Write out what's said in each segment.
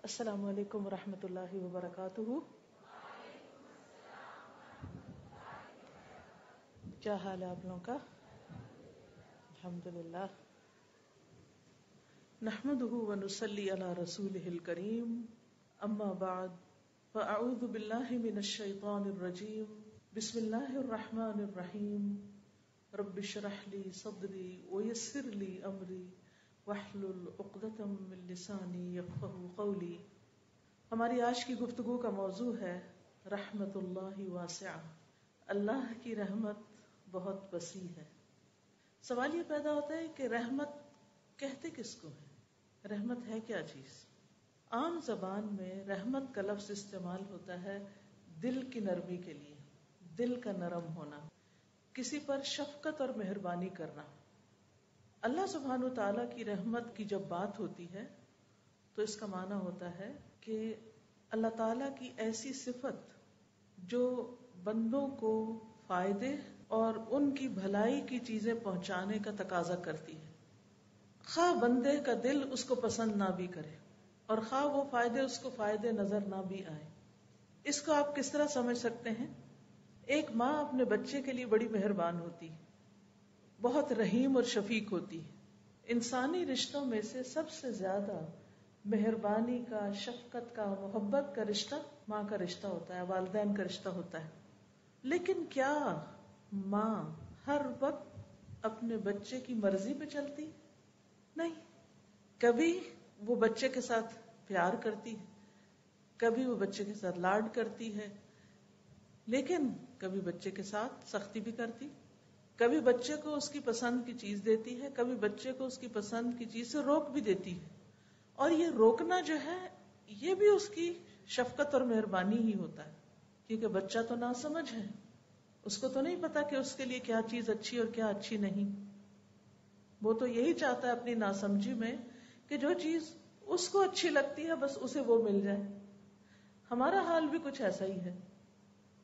السلام علیکم ورحمۃ اللہ وبرکاتہ. کیا حال ہے آپ لوگوں کا؟ الحمدللہ. نحمده ونصلی علی رسولہ الکریم. اما بعد فاعوذ باللہ من الشیطان الرجیم. بسم اللہ الرحمن الرحیم. رب اشرح لی صدری ویسر لی امری واحلل عقدۃ من لسانی یفقہوا قولی. ہماری آج کی گفتگو کا موضوع ہے رحمت اللہ واسعہ. اللہ کی رحمت بہت وسیع ہے. سوال یہ پیدا ہوتا ہے کہ رحمت کہتے کس کو ہے؟ رحمت ہے کیا چیز؟ عام زبان میں رحمت کا لفظ استعمال ہوتا ہے دل کی نرمی کے لیے، دل کا نرم ہونا، کسی پر شفقت اور مہربانی کرنا. اللہ سبحانہ تعالیٰ کی رحمت کی جب بات ہوتی ہے تو اس کا معنی ہوتا ہے کہ اللہ تعالیٰ کی ایسی صفت جو بندوں کو فائدے اور ان کی بھلائی کی چیزیں پہنچانے کا تقاضا کرتی ہے، خواہ بندے کا دل اس کو پسند نہ بھی کرے اور خواہ وہ فائدے اس کو فائدے نظر نہ بھی آئے. اس کو آپ کس طرح سمجھ سکتے ہیں؟ ایک ماں اپنے بچے کے لیے بڑی مہربان ہوتی ہے، بہت رحیم اور شفیق ہوتی ہے. انسانی رشتوں میں سے سب سے زیادہ مہربانی کا، شفقت کا، محبت کا رشتہ ماں کا رشتہ ہوتا ہے، والدین کا رشتہ ہوتا ہے. لیکن کیا ماں ہر وقت اپنے بچے کی مرضی پہ چلتی؟ نہیں. کبھی وہ بچے کے ساتھ پیار کرتی ہے، کبھی وہ بچے کے ساتھ لاڈ کرتی ہے، لیکن کبھی بچے کے ساتھ سختی بھی کرتی. کبھی بچے کو اس کی پسند کی چیز دیتی ہے، کبھی بچے کو اس کی پسند کی چیز سے روک بھی دیتی ہے. اور یہ روکنا جو ہے یہ بھی اس کی شفقت اور مہربانی ہی ہوتا ہے، کیونکہ بچہ تو ناسمجھ ہے، اس کو تو نہیں پتا کہ اس کے لیے کیا چیز اچھی اور کیا اچھی نہیں. وہ تو یہی چاہتا ہے اپنی ناسمجھی میں کہ جو چیز اس کو اچھی لگتی ہے بس اسے وہ مل جائے. ہمارا حال بھی کچھ ایسا ہی ہے.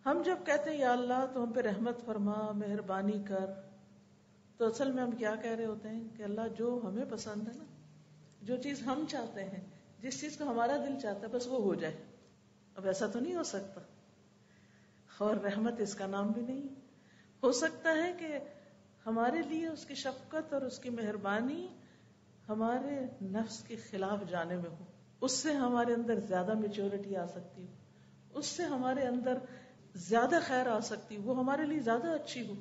ہم جب کہتے ہیں یا اللہ تو ہم پہ رحمت فرما، مہربانی کر، تو اصل میں ہم کیا کہہ رہے ہوتے ہیں کہ اللہ جو ہمیں پسند ہے نا، جو چیز ہم چاہتے ہیں، جس چیز کو ہمارا دل چاہتا ہے بس وہ ہو جائے. اب ایسا تو نہیں ہو سکتا، اور رحمت اس کا نام بھی نہیں. ہو سکتا ہے کہ ہمارے لیے اس کی شفقت اور اس کی مہربانی ہمارے نفس کے خلاف جانے میں ہو، اس سے ہمارے اندر زیادہ میچورٹی آ سکتی ہو، اس سے ہمارے اندر زیادہ خیر آ سکتی ہو، وہ ہمارے لیے زیادہ اچھی ہو.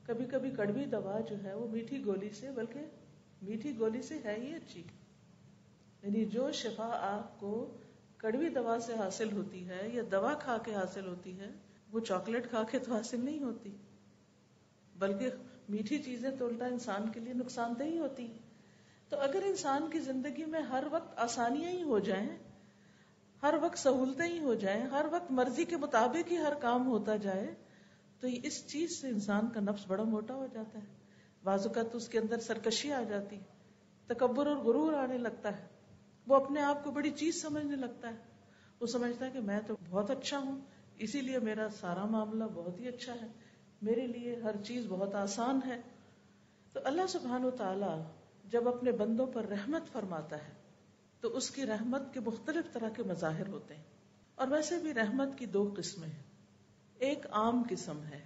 کبھی کبھی کڑوی دوا جو ہے وہ میٹھی گولی سے، بلکہ میٹھی گولی سے ہے ہی اچھی. یعنی جو شفا آپ کو کڑوی دوا سے حاصل ہوتی ہے یا دوا کھا کے حاصل ہوتی ہے، وہ چاکلیٹ کھا کے تو حاصل نہیں ہوتی، بلکہ میٹھی چیزیں تو الٹا انسان کے لیے نقصان دہ ہی ہوتی. تو اگر انسان کی زندگی میں ہر وقت آسانیاں ہی ہو جائیں، ہر وقت سہولتیں ہی ہو جائیں، ہر وقت مرضی کے مطابق ہی ہر کام ہوتا جائے، تو اس چیز سے انسان کا نفس بڑا موٹا ہو جاتا ہے. بعض اوقات اس کے اندر سرکشی آ جاتی، تکبر اور غرور آنے لگتا ہے. وہ اپنے آپ کو بڑی چیز سمجھنے لگتا ہے. وہ سمجھتا ہے کہ میں تو بہت اچھا ہوں، اسی لیے میرا سارا معاملہ بہت ہی اچھا ہے، میرے لیے ہر چیز بہت آسان ہے. تو اللہ سبحانہ و تعالی جب اپنے بندوں پر رحمت فرماتا ہے تو اس کی رحمت کے مختلف طرح کے مظاہر ہوتے ہیں. اور ویسے بھی رحمت کی دو قسمیں ہیں، ایک عام قسم ہے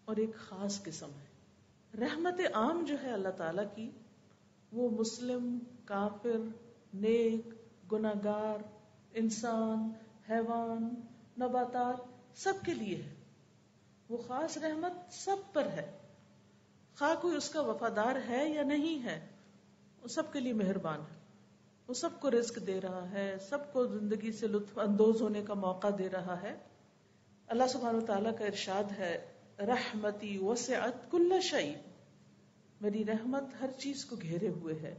اور ایک خاص قسم ہے. رحمت عام جو ہے اللہ تعالیٰ کی، وہ مسلم، کافر، نیک، گناہگار، انسان، حیوان، نباتات سب کے لیے ہے. وہ خاص رحمت سب پر ہے، خواہ کوئی اس کا وفادار ہے یا نہیں ہے، وہ سب کے لیے مہربان ہے. وہ سب کو رزق دے رہا ہے، سب کو زندگی سے لطف اندوز ہونے کا موقع دے رہا ہے. اللہ سبحانہ وتعالیٰ کا ارشاد ہے رحمتی وسعت کل شیء، میری رحمت ہر چیز کو گھیرے ہوئے ہے.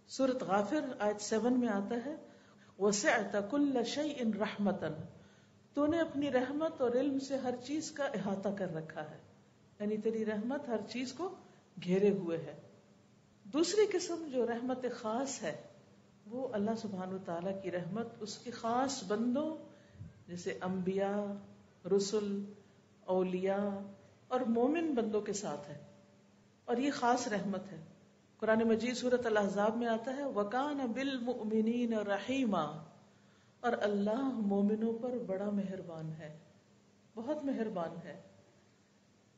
سورۃ غافر آیت 7 میں آتا ہے وسعت کل شیء رحمتا، تو نے اپنی رحمت اور علم سے ہر چیز کا احاطہ کر رکھا ہے، یعنی تیری رحمت ہر چیز کو گھیرے ہوئے ہے. دوسری قسم جو رحمت خاص ہے، وہ اللہ سبحانہ وتعالیٰ کی رحمت اس کے خاص بندوں جیسے انبیاء، رسل، اولیاء اور مومن بندوں کے ساتھ ہے، اور یہ خاص رحمت ہے. قرآن مجید سورۃ الاحزاب میں آتا ہے وَكَانَ بِالْمُؤْمِنِينَ رَحِيمًا، اور اللہ مومنوں پر بڑا مہربان ہے، بہت مہربان ہے،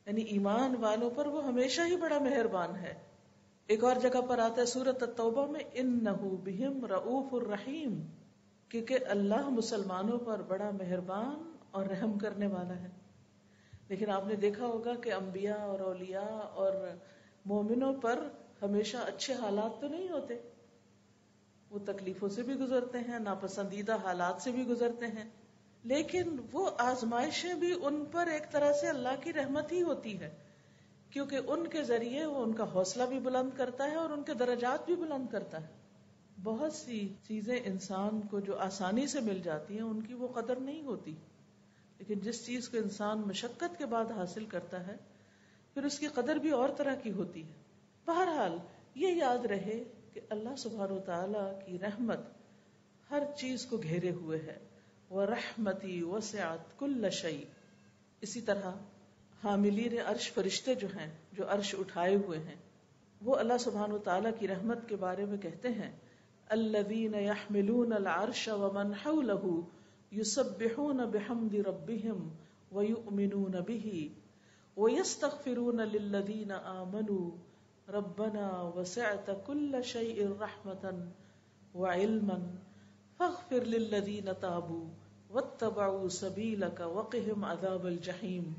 یعنی ایمان والوں پر وہ ہمیشہ ہی بڑا مہربان ہے۔ ایک اور جگہ پر آتا ہے سورۃ التوبہ میں انہ بہم رؤوف الرحیم، کیونکہ اللہ مسلمانوں پر بڑا مہربان اور رحم کرنے والا ہے۔ لیکن آپ نے دیکھا ہوگا کہ انبیاء اور اولیاء اور مومنوں پر ہمیشہ اچھے حالات تو نہیں ہوتے، وہ تکلیفوں سے بھی گزرتے ہیں، ناپسندیدہ حالات سے بھی گزرتے ہیں، لیکن وہ آزمائشیں بھی ان پر ایک طرح سے اللہ کی رحمت ہی ہوتی ہے، کیونکہ ان کے ذریعے وہ ان کا حوصلہ بھی بلند کرتا ہے اور ان کے درجات بھی بلند کرتا ہے۔ بہت سی چیزیں انسان کو جو آسانی سے مل جاتی ہیں ان کی وہ قدر نہیں ہوتی، لیکن جس چیز کو انسان مشقت کے بعد حاصل کرتا ہے پھر اس کی قدر بھی اور طرح کی ہوتی ہے۔ بہرحال یہ یاد رہے کہ اللہ سبحانہ و تعالی کی رحمت ہر چیز کو گھیرے ہوئے ہے، وَرَحْمَتِي وَسِعَتْ كُلَّ شَيْءٍ۔ اسی طرح حاملین عرش فرشتے جو ہیں، جو عرش اٹھائے ہوئے ہیں، وہ اللہ سبحانہ و تعالی کی رحمت کے بارے میں کہتے ہیں الَّذِينَ يَحْمِلُونَ الْعَرْشَ وَمَنْ حَوْلَهُ يُسَبِّحُونَ بِحَمْدِ رَبِّهِمْ وَيُؤْمِنُونَ بِهِ وَيَسْتَغْفِرُونَ لِلَّذِينَ آمَنُوا رَبَّنَا وَسِعْتَ كُلَّ شَيْءٍ رَحْمَةً وَعِلْمًا فَاغْفِرْ لِلَّذِينَ تَابُوا وَاتَّبَعُوا سَبِيلَكَ وَقِهِمْ عَذَابَ الْجَحِيمِ۔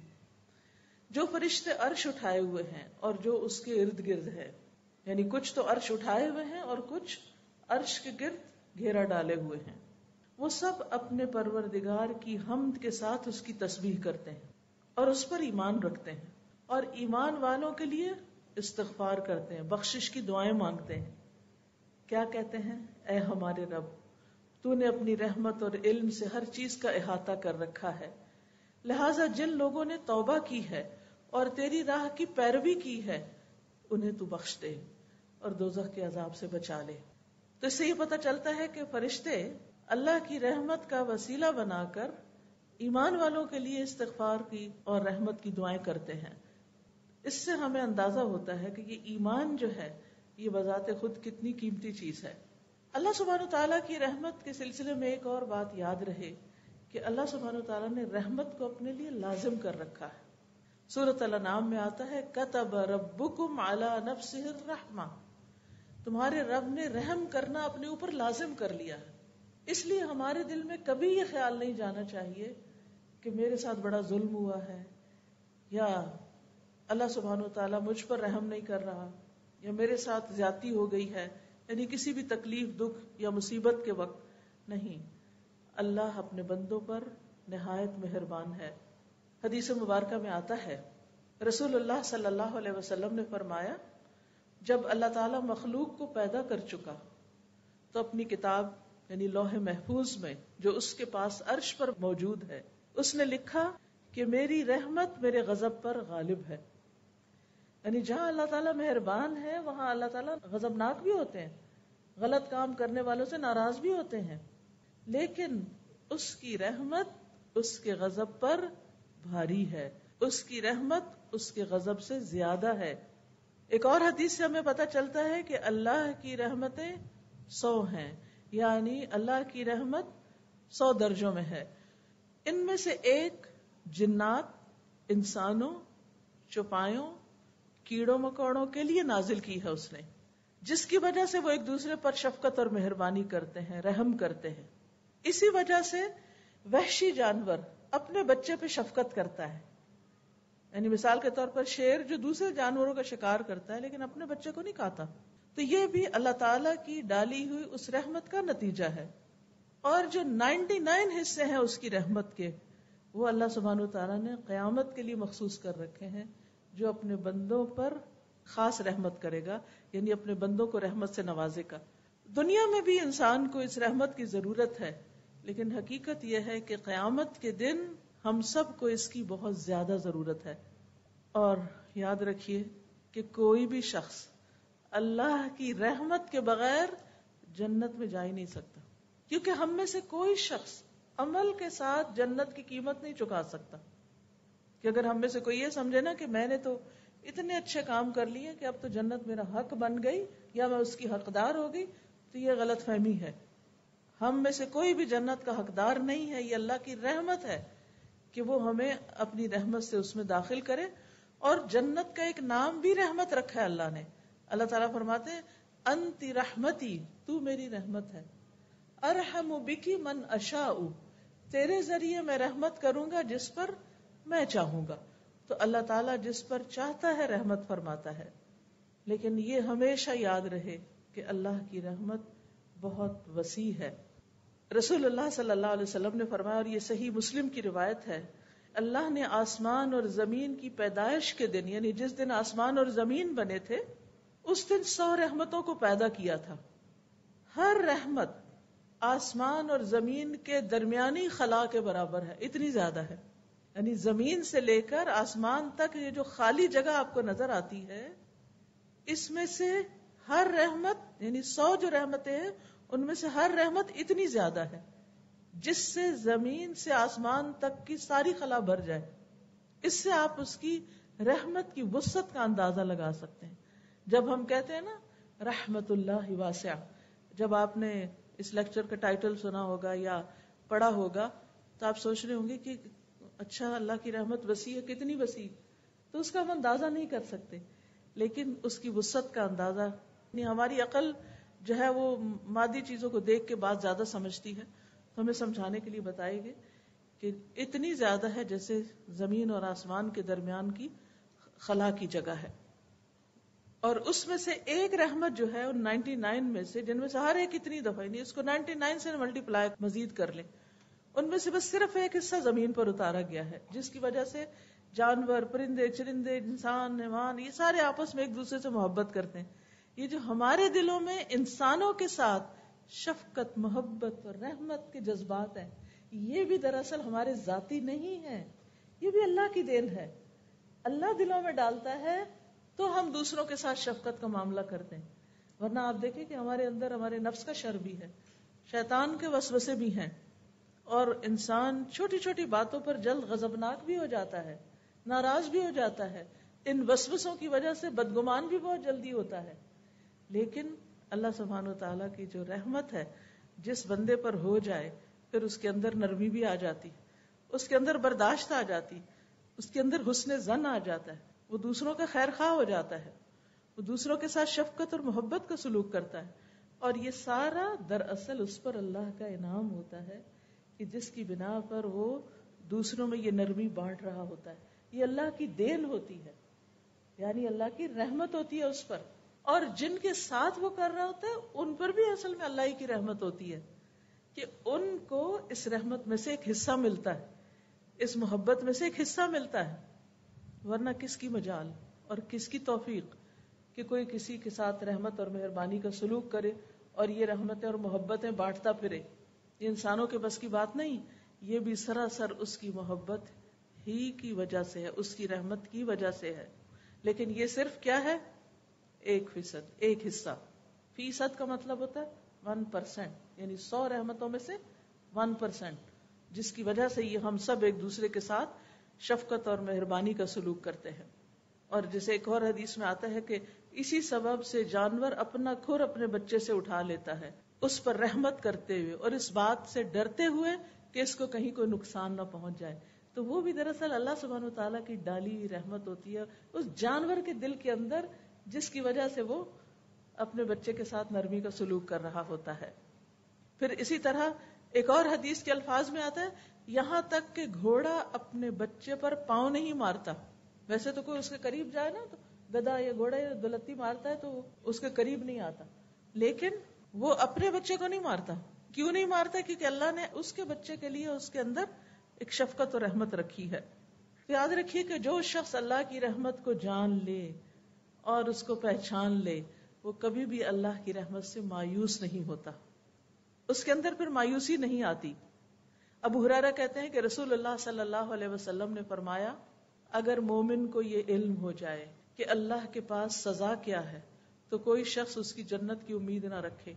جو فرشتے عرش اٹھائے ہوئے ہیں اور جو اس کے ارد گرد ہے، یعنی کچھ تو عرش اٹھائے ہوئے ہیں اور کچھ عرش کے گرد گھیرا ڈالے ہوئے ہیں، وہ سب اپنے پروردگار کی حمد کے ساتھ اس کی تسبیح کرتے ہیں اور اس پر ایمان رکھتے ہیں، اور ایمان والوں کے لیے استغفار کرتے ہیں، بخشش کی دعائیں مانگتے ہیں۔ کیا کہتے ہیں؟ اے ہمارے رب، تو نے اپنی رحمت اور علم سے ہر چیز کا احاطہ کر رکھا ہے، لہٰذا جن لوگوں نے توبہ کی ہے اور تیری راہ کی پیروی کی ہے انہیں تو بخش دے اور دوزخ کے عذاب سے بچا لے۔ تو اس سے یہ پتہ چلتا ہے کہ فرشتے اللہ کی رحمت کا وسیلہ بنا کر ایمان والوں کے لیے استغفار کی اور رحمت کی دعائیں کرتے ہیں۔ اس سے ہمیں اندازہ ہوتا ہے کہ یہ ایمان جو ہے یہ بذات خود کتنی قیمتی چیز ہے۔ اللہ سبحانہ وتعالیٰ کی رحمت کے سلسلے میں ایک اور بات یاد رہے کہ اللہ سبحانہ وتعالیٰ نے رحمت کو اپنے لیے لازم کر رکھا ہے۔ سورۃ الانعام میں آتا ہے کتب ربکم علی نفسہ الرحمہ، تمہارے رب نے رحم کرنا اپنے اوپر لازم کر لیا ہے۔ اس لیے ہمارے دل میں کبھی یہ خیال نہیں جانا چاہیے کہ میرے ساتھ بڑا ظلم ہوا ہے، یا اللہ سبحانہ وتعالیٰ مجھ پر رحم نہیں کر رہا، یا میرے ساتھ زیادتی ہو گئی ہے، یعنی کسی بھی تکلیف، دکھ یا مصیبت کے وقت نہیں۔ اللہ اپنے بندوں پر نہایت مہربان ہے۔ حدیث مبارکہ میں آتا ہے رسول اللہ صلی اللہ علیہ وسلم نے فرمایا جب اللہ تعالیٰ مخلوق کو پیدا کر چکا تو اپنی کتاب یعنی لوح محفوظ میں جو اس کے پاس عرش پر موجود ہے اس نے لکھا کہ میری رحمت میرے غضب پر غالب ہے۔ یعنی جہاں اللہ تعالیٰ مہربان ہے وہاں اللہ تعالیٰ غضبناک بھی ہوتے ہیں، غلط کام کرنے والوں سے ناراض بھی ہوتے ہیں، لیکن اس کی رحمت اس کے غضب پر بھاری ہے، اس کی رحمت اس کے غضب سے زیادہ ہے۔ ایک اور حدیث سے ہمیں پتہ چلتا ہے کہ اللہ کی رحمتیں 100 ہیں، یعنی اللہ کی رحمت 100 درجوں میں ہے۔ ان میں سے ایک جنات، انسانوں، چوپایوں، کیڑوں مکوڑوں کے لیے نازل کی ہے اس نے، جس کی وجہ سے وہ ایک دوسرے پر شفقت اور مہربانی کرتے ہیں، رحم کرتے ہیں۔ اسی وجہ سے وحشی جانور اپنے بچے پہ شفقت کرتا ہے، یعنی مثال کے طور پر شیر جو دوسرے جانوروں کا شکار کرتا ہے لیکن اپنے بچے کو نہیں کھاتا، تو یہ بھی اللہ تعالیٰ کی ڈالی ہوئی اس رحمت کا نتیجہ ہے۔ اور جو 99 حصے ہیں اس کی رحمت کے، وہ اللہ سبحانہ وتعالیٰ نے قیامت کے لیے مخصوص کر رکھے ہیں، جو اپنے بندوں پر خاص رحمت کرے گا، یعنی اپنے بندوں کو رحمت سے نوازے گا۔ دنیا میں بھی انسان کو اس رحمت کی ضرورت ہے، لیکن حقیقت یہ ہے کہ قیامت کے دن ہم سب کو اس کی بہت زیادہ ضرورت ہے۔ اور یاد رکھیے کہ کوئی بھی شخص اللہ کی رحمت کے بغیر جنت میں جا ہی نہیں سکتا، کیونکہ ہم میں سے کوئی شخص عمل کے ساتھ جنت کی قیمت نہیں چکا سکتا۔ کہ اگر ہم میں سے کوئی یہ سمجھے نا کہ میں نے تو اتنے اچھے کام کر لیے کہ اب تو جنت میرا حق بن گئی یا میں اس کی حقدار ہو گئی، تو یہ غلط فہمی ہے۔ ہم میں سے کوئی بھی جنت کا حقدار نہیں ہے. یہ اللہ کی رحمت ہے کہ وہ ہمیں اپنی رحمت سے اس میں داخل کرے. اور جنت کا ایک نام بھی رحمت رکھا ہے اللہ نے. اللہ تعالیٰ فرماتے ہیں انتی رحمتی, تو میری رحمت ہے. ارحم بکی من اشاء, تیرے ذریعے میں رحمت کروں گا جس پر میں چاہوں گا. تو اللہ تعالیٰ جس پر چاہتا ہے رحمت فرماتا ہے. لیکن یہ ہمیشہ یاد رہے کہ اللہ کی رحمت بہت وسیع ہے. رسول اللہ صلی اللہ علیہ وسلم نے فرمایا, اور یہ صحیح مسلم کی روایت ہے, اللہ نے آسمان اور زمین کی پیدائش کے دن, یعنی جس دن آسمان اور زمین بنے تھے, اس دن 100 رحمتوں کو پیدا کیا تھا. ہر رحمت آسمان اور زمین کے درمیانی خلا کے برابر ہے, اتنی زیادہ ہے. یعنی زمین سے لے کر آسمان تک یہ جو خالی جگہ آپ کو نظر آتی ہے, اس میں سے ہر رحمت, یعنی 100 جو رحمتیں ہیں ان میں سے ہر رحمت اتنی زیادہ ہے جس سے زمین سے آسمان تک کی ساری خلا بھر جائے. اس سے آپ اس کی رحمت کی وسعت کا اندازہ لگا سکتے ہیں. جب ہم کہتے ہیں نا رحمت اللہ واسعہ, جب آپ نے اس لیکچر کا ٹائٹل سنا ہوگا یا پڑھا ہوگا تو آپ سوچ رہے ہوں گے کہ اچھا اللہ کی رحمت وسیع ہے, کتنی وسیع, تو اس کا ہم اندازہ نہیں کر سکتے. لیکن اس کی وسعت کا اندازہ, ہماری عقل جو ہے وہ مادی چیزوں کو دیکھ کے بات زیادہ سمجھتی ہے, تو ہمیں سمجھانے کے لیے بتائے گے کہ اتنی زیادہ ہے جیسے زمین اور آسمان کے درمیان کی خلا کی جگہ ہے. اور اس میں سے ایک رحمت جو ہے ان 99 میں سے, جن میں سے ہر ایک اتنی دفعہ, نہیں اس کو 99 سے ملٹی پلائی مزید کر لیں, ان میں سے بس صرف ایک حصہ زمین پر اتارا گیا ہے, جس کی وجہ سے جانور, پرندے, چرندے, انسان, حیوان, یہ سارے آپس میں ایک دوسرے سے محبت کرتے ہیں. یہ جو ہمارے دلوں میں انسانوں کے ساتھ شفقت, محبت اور رحمت کے جذبات ہیں, یہ بھی دراصل ہمارے ذاتی نہیں ہیں, یہ بھی اللہ کی دین ہے. اللہ دلوں میں ڈالتا ہے تو ہم دوسروں کے ساتھ شفقت کا معاملہ کرتے ہیں. ورنہ آپ دیکھیں کہ ہمارے اندر ہمارے نفس کا شر بھی ہے, شیطان کے وسوسے بھی ہیں, اور انسان چھوٹی چھوٹی باتوں پر جلد غضبناک بھی ہو جاتا ہے, ناراض بھی ہو جاتا ہے. ان وسوسوں کی وجہ سے بدگمان بھی بہت جلدی ہوتا ہے. لیکن اللہ سبحانہ و تعالیٰ کی جو رحمت ہے, جس بندے پر ہو جائے پھر اس کے اندر نرمی بھی آ جاتی, اس کے اندر برداشت آ جاتی, اس کے اندر حسن ظن آ جاتا ہے, وہ دوسروں کا خیر خواہ ہو جاتا ہے, وہ دوسروں کے ساتھ شفقت اور محبت کا سلوک کرتا ہے. اور یہ سارا دراصل اس پر اللہ کا انعام ہوتا ہے کہ جس کی بنا پر وہ دوسروں میں یہ نرمی بانٹ رہا ہوتا ہے. یہ اللہ کی دین ہوتی ہے, یعنی اللہ کی رحمت ہوتی ہے اس پر. اور جن کے ساتھ وہ کر رہا ہوتا ہے ان پر بھی اصل میں اللہ ہی کی رحمت ہوتی ہے کہ ان کو اس رحمت میں سے ایک حصہ ملتا ہے, اس محبت میں سے ایک حصہ ملتا ہے. ورنہ کس کی مجال اور کس کی توفیق کہ کوئی کسی کے ساتھ رحمت اور مہربانی کا سلوک کرے اور یہ رحمتیں اور محبتیں بانٹتا پھرے. یہ انسانوں کے بس کی بات نہیں, یہ بھی سراسر اس کی محبت ہی کی وجہ سے ہے, اس کی رحمت کی وجہ سے ہے. لیکن یہ صرف کیا ہے, 1%, ایک حصہ. فیصد کا مطلب ہوتا ہے 1%, یعنی 100 رحمتوں میں سے 1%, جس کی وجہ سے یہ ہم سب ایک دوسرے کے ساتھ شفقت اور مہربانی کا سلوک کرتے ہیں. اور جیسے ایک اور حدیث میں آتا ہے کہ اسی سبب سے جانور اپنا کھر اپنے بچے سے اٹھا لیتا ہے, اس پر رحمت کرتے ہوئے اور اس بات سے ڈرتے ہوئے کہ اس کو کہیں کوئی نقصان نہ پہنچ جائے. تو وہ بھی دراصل اللہ سبحانہ و تعالیٰ کی ڈالی ہوئی رحمت ہوتی ہے اس جانور کے دل کے اندر, جس کی وجہ سے وہ اپنے بچے کے ساتھ نرمی کا سلوک کر رہا ہوتا ہے. پھر اسی طرح ایک اور حدیث کے الفاظ میں آتا ہے, یہاں تک کہ گھوڑا اپنے بچے پر پاؤں نہیں مارتا. ویسے تو کوئی اس کے قریب جائے نا تو گدھا یا گھوڑا یا دلتی مارتا ہے تو اس کے قریب نہیں آتا, لیکن وہ اپنے بچے کو نہیں مارتا. کیوں نہیں مارتا؟ کیونکہ اللہ نے اس کے بچے کے لیے اس کے اندر ایک شفقت اور رحمت رکھی ہے. تو یاد رکھیے کہ جو شخص اللہ کی رحمت کو جان لے اور اس کو پہچان لے, وہ کبھی بھی اللہ کی رحمت سے مایوس نہیں ہوتا, اس کے اندر پھر مایوسی نہیں آتی. ابو ہریرہ کہتے ہیں کہ رسول اللہ صلی اللہ علیہ وسلم نے فرمایا, اگر مومن کو یہ علم ہو جائے کہ اللہ کے پاس سزا کیا ہے تو کوئی شخص اس کی جنت کی امید نہ رکھے,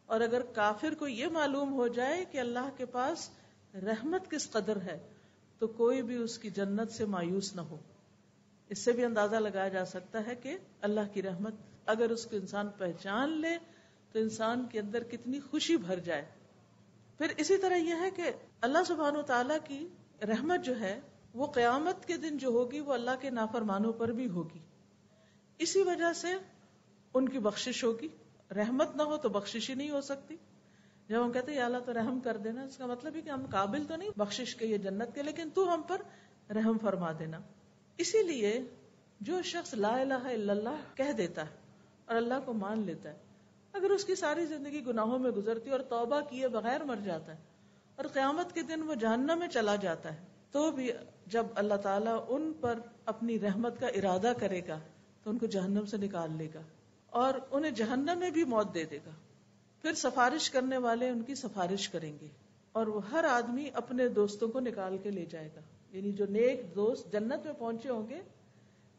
اور اگر کافر کو یہ معلوم ہو جائے کہ اللہ کے پاس رحمت کس قدر ہے تو کوئی بھی اس کی جنت سے مایوس نہ ہو. اس سے بھی اندازہ لگایا جا سکتا ہے کہ اللہ کی رحمت اگر اس کو انسان پہچان لے تو انسان کے اندر کتنی خوشی بھر جائے. پھر اسی طرح یہ ہے کہ اللہ سبحانہ و تعالیٰ کی رحمت جو ہے وہ قیامت کے دن جو ہوگی وہ اللہ کے نافرمانوں پر بھی ہوگی. اسی وجہ سے ان کی بخشش ہوگی. رحمت نہ ہو تو بخشش ہی نہیں ہو سکتی. جب ہم کہتے ہیں یا اللہ تو رحم کر دینا، اس کا مطلب ہے کہ ہم قابل تو نہیں بخشش کے، یہ جنت کے، لیکن تو ہم پر رحم فرما دینا. اسی لیے جو شخص لا الہ الا اللہ کہہ دیتا ہے اور اللہ کو مان لیتا ہے، اگر اس کی ساری زندگی گناہوں میں گزرتی ہے اور توبہ کیے بغیر مر جاتا ہے اور قیامت کے دن وہ جہنم میں چلا جاتا ہے، تو بھی جب اللہ تعالیٰ ان پر اپنی رحمت کا ارادہ کرے گا تو ان کو جہنم سے نکال لے گا اور انہیں جہنم میں بھی موت دے دے گا. پھر سفارش کرنے والے ان کی سفارش کریں گے اور وہ ہر آدمی اپنے دوستوں کو نکال کے لے جائے گا. یعنی جو نیک دوست جنت میں پہنچے ہوں گے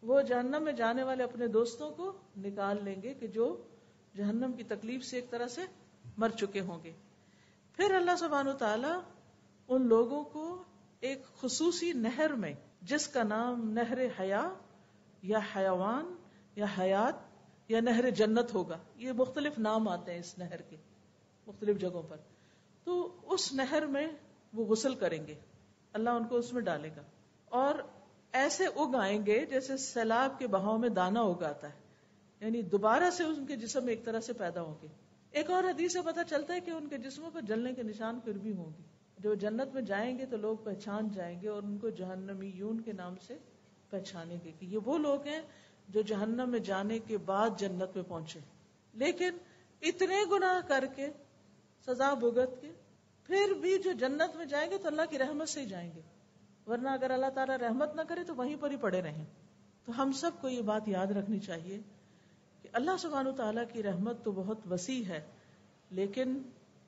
وہ جہنم میں جانے والے اپنے دوستوں کو نکال لیں گے کہ جو جہنم کی تکلیف سے ایک طرح سے مر چکے ہوں گے. پھر اللہ سبحانہ و تعالیٰ ان لوگوں کو ایک خصوصی نہر میں، جس کا نام نہر حیا یا حیوان یا حیات یا نہر جنت ہوگا، یہ مختلف نام آتے ہیں اس نہر کے مختلف جگہوں پر، تو اس نہر میں وہ غسل کریں گے، اللہ ان کو اس میں ڈالے گا اور ایسے اگ آئیں گے جیسے سیلاب کے بہاؤ میں دانا اگاتا ہے، یعنی دوبارہ سے ان کے جسم ایک طرح سے پیدا ہوں گے. ایک اور حدیث سے پتہ چلتا ہے کہ ان کے جسموں پر جلنے کے نشان پھر بھی ہوں گے. جو جنت میں جائیں گے تو لوگ پہچان جائیں گے اور ان کو جہنمیون کے نام سے پہچانیں گے کہ یہ وہ لوگ ہیں جو جہنم میں جانے کے بعد جنت میں پہنچے، لیکن اتنے گناہ کر کے سزا بھگت کے پھر بھی جو جنت میں جائیں گے تو اللہ کی رحمت سے ہی جائیں گے، ورنہ اگر اللہ تعالیٰ رحمت نہ کرے تو وہیں پر ہی پڑے رہیں. تو ہم سب کو یہ بات یاد رکھنی چاہیے کہ اللہ سبحانہ وتعالیٰ کی رحمت تو بہت وسیع ہے، لیکن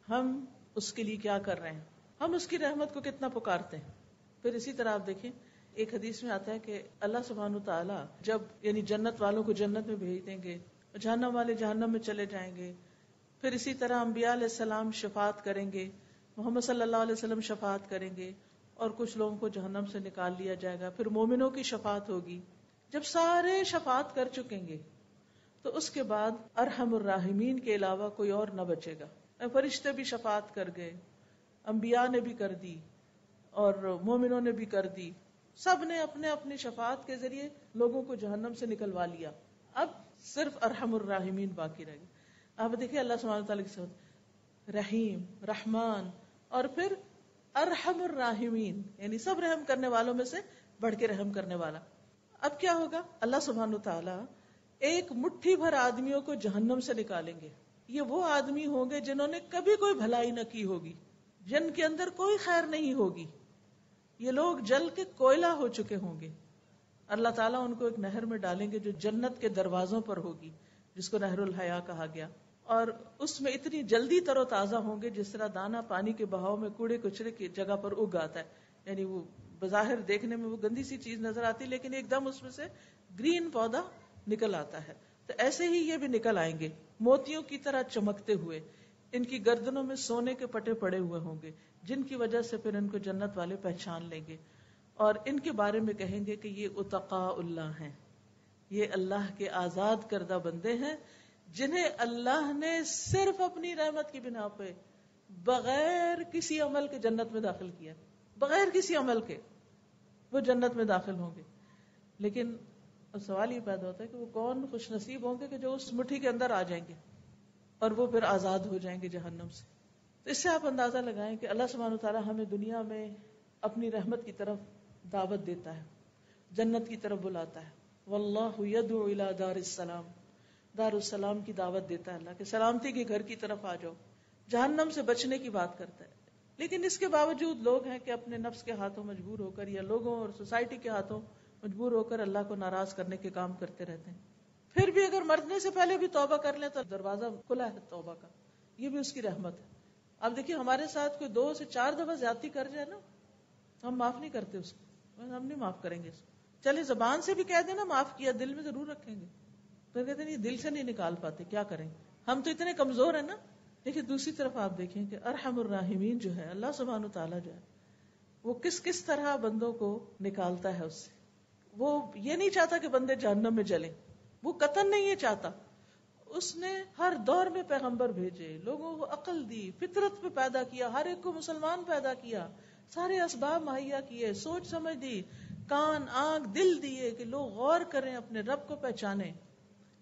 ہم اس کے لیے کیا کر رہے ہیں، ہم اس کی رحمت کو کتنا پکارتے ہیں. پھر اسی طرح آپ دیکھیں ایک حدیث میں آتا ہے کہ اللہ سبحانہ وتعالیٰ جب یعنی جنت والوں کو جنت میں بھیج دیں گے، جہنم والے جہنم میں چلے جائیں گے. پھر اسی طرح انبیاء علیہ السلام شفاعت کریں گے، محمد صلی اللہ علیہ وسلم شفاعت کریں گے اور کچھ لوگوں کو جہنم سے نکال لیا جائے گا. پھر مومنوں کی شفاعت ہوگی. جب سارے شفاعت کر چکیں گے تو اس کے بعد ارحم الراحمین کے علاوہ کوئی اور نہ بچے گا. فرشتے بھی شفاعت کر گئے، انبیاء نے بھی کر دی اور مومنوں نے بھی کر دی، سب نے اپنے اپنی شفاعت کے ذریعے لوگوں کو جہنم سے نکلوا لیا. اب صرف ارحم الراحمین باقی رہ گئے. آپ دیکھیں اللہ سبحانہ تعالیٰ کی صفت رحیم، رحمان اور پھر ارحم الراحمین، یعنی سب رحم کرنے والوں میں سے بڑھ کے رحم کرنے والا. اب کیا ہوگا، اللہ سبحانہ تعالیٰ ایک مٹھی بھر آدمیوں کو جہنم سے نکالیں گے. یہ وہ آدمی ہوں گے جنہوں نے کبھی کوئی بھلائی نہ کی ہوگی، جن کے اندر کوئی خیر نہیں ہوگی. یہ لوگ جل کے کوئلہ ہو چکے ہوں گے. اللہ تعالیٰ ان کو ایک نہر میں ڈالیں گے جو جنت کے دروازوں پر ہوگی، جس کو نہر الحیا کہا گیا، اور اس میں اتنی جلدی تر و تازہ ہوں گے جس طرح دانا پانی کے بہاؤ میں کوڑے کچرے کی جگہ پر اگ آتا ہے. یعنی وہ بظاہر دیکھنے میں وہ گندی سی چیز نظر آتی لیکن ایک دم اس میں سے گرین پودا نکل آتا ہے. تو ایسے ہی یہ بھی نکل آئیں گے موتیوں کی طرح چمکتے ہوئے. ان کی گردنوں میں سونے کے پٹے پڑے ہوئے ہوں گے جن کی وجہ سے پھر ان کو جنت والے پہچان لیں گے اور ان کے بارے میں کہیں گے کہ یہ اتقاء اللہ ہیں، یہ اللہ کے آزاد کردہ بندے ہیں جنہیں اللہ نے صرف اپنی رحمت کی بنا پہ بغیر کسی عمل کے جنت میں داخل کیا. بغیر کسی عمل کے وہ جنت میں داخل ہوں گے. لیکن سوال یہ پیدا ہوتا ہے کہ وہ کون خوش نصیب ہوں گے کہ جو اس مٹھی کے اندر آ جائیں گے اور وہ پھر آزاد ہو جائیں گے جہنم سے. تو اس سے آپ اندازہ لگائیں کہ اللہ سبحانہ وتعالیٰ ہمیں دنیا میں اپنی رحمت کی طرف دعوت دیتا ہے، جنت کی طرف بلاتا ہے. واللہ یدعو الی دار السلام، دار السلام کی دعوت دیتا ہے اللہ کہ سلامتی کے گھر کی طرف آ جاؤ. جہنم سے بچنے کی بات کرتا ہے. لیکن اس کے باوجود لوگ ہیں کہ اپنے نفس کے ہاتھوں مجبور ہو کر یا لوگوں اور سوسائٹی کے ہاتھوں مجبور ہو کر اللہ کو ناراض کرنے کے کام کرتے رہتے ہیں. پھر بھی اگر مرنے سے پہلے بھی توبہ کر لیں تو دروازہ کھلا ہے توبہ کا، یہ بھی اس کی رحمت ہے. اب دیکھیے ہمارے ساتھ کوئی 2 سے 4 دفعہ زیادتی کر جائے نا تو ہم معاف نہیں کرتے اس کو، ہم نہیں معاف کریں گے اس کو. چلے زبان سے بھی کہہ دینا معاف کیا، دل میں ضرور رکھیں گے. تو کہتے ہیں دل سے نہیں نکال پاتے، کیا کریں، ہم تو اتنے کمزور ہیں نا. لیکن دوسری طرف آپ دیکھیں کہ ارحم الراحمین جو ہے اللہ سبحانہ تعالیٰ جو ہے وہ کس طرح بندوں کو نکالتا ہے اس سے. وہ یہ نہیں چاہتا کہ بندے جہنم میں جلیں، وہ قطعاً نہیں یہ چاہتا. اس نے ہر دور میں پیغمبر بھیجے، لوگوں کو عقل دی، فطرت پہ پیدا کیا، ہر ایک کو مسلمان پیدا کیا، سارے اسباب مہیا کیے، سوچ سمجھ دی، کان آنکھ دل دیے کہ لوگ غور کریں، اپنے رب کو پہچانیں.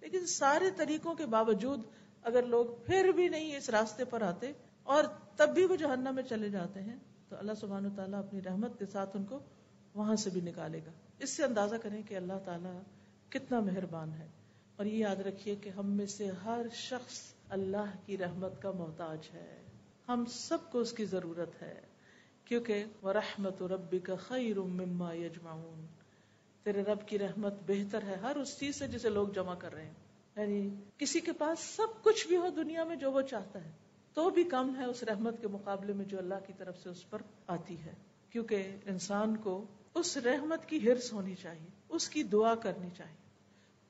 لیکن سارے طریقوں کے باوجود اگر لوگ پھر بھی نہیں اس راستے پر آتے اور تب بھی وہ جہنم میں چلے جاتے ہیں، تو اللہ سبحانہ وتعالیٰ اپنی رحمت کے ساتھ ان کو وہاں سے بھی نکالے گا. اس سے اندازہ کریں کہ اللہ تعالیٰ کتنا مہربان ہے. اور یہ یاد رکھیے کہ ہم میں سے ہر شخص اللہ کی رحمت کا محتاج ہے، ہم سب کو اس کی ضرورت ہے، کیونکہ وَرَحْمَتُ رَبِّكَ خَيْرٌ مِّمَّا يَجْمَعُونَ، تیرے رب کی رحمت بہتر ہے ہر اس چیز سے جسے لوگ جمع کر رہے ہیں. یعنی کسی کے پاس سب کچھ بھی ہو دنیا میں جو وہ چاہتا ہے تو بھی کم ہے اس رحمت کے مقابلے میں جو اللہ کی طرف سے اس پر آتی ہے. کیونکہ انسان کو اس رحمت کی ہرس ہونی چاہیے، اس کی دعا کرنی چاہیے،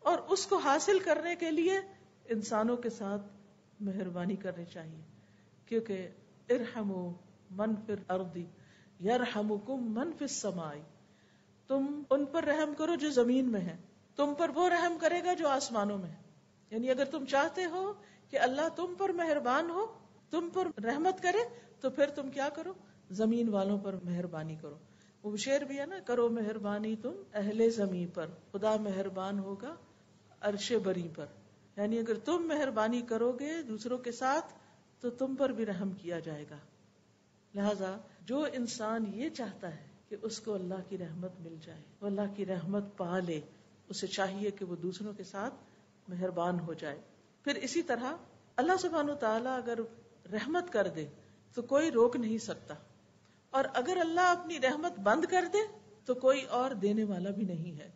اور اس کو حاصل کرنے کے لیے انسانوں کے ساتھ مہربانی کرنی چاہیے. کیونکہ ارحموا من فی الارض یرحمکم من فی السماء، تم ان پر رحم کرو جو زمین میں ہیں، تم پر وہ رحم کرے گا جو آسمانوں میں ہے. یعنی اگر تم چاہتے ہو کہ اللہ تم پر مہربان ہو، تم پر رحمت کرے، تو پھر تم کیا کرو؟ زمین والوں پر مہربانی کرو. وہ شعر بھی ہے نا، کرو مہربانی تم اہل زمین پر، خدا مہربان ہوگا عرش بری پر. یعنی اگر تم مہربانی کرو گے دوسروں کے ساتھ تو تم پر بھی رحم کیا جائے گا. لہذا جو انسان یہ چاہتا ہے کہ اس کو اللہ کی رحمت مل جائے، وہ اللہ کی رحمت پا لے، اسے چاہیے کہ وہ دوسروں کے ساتھ مہربان ہو جائے. پھر اسی طرح اللہ سبحانہ وتعالیٰ اگر رحمت کر دے تو کوئی روک نہیں سکتا، اور اگر اللہ اپنی رحمت بند کر دے تو کوئی اور دینے والا بھی نہیں ہے.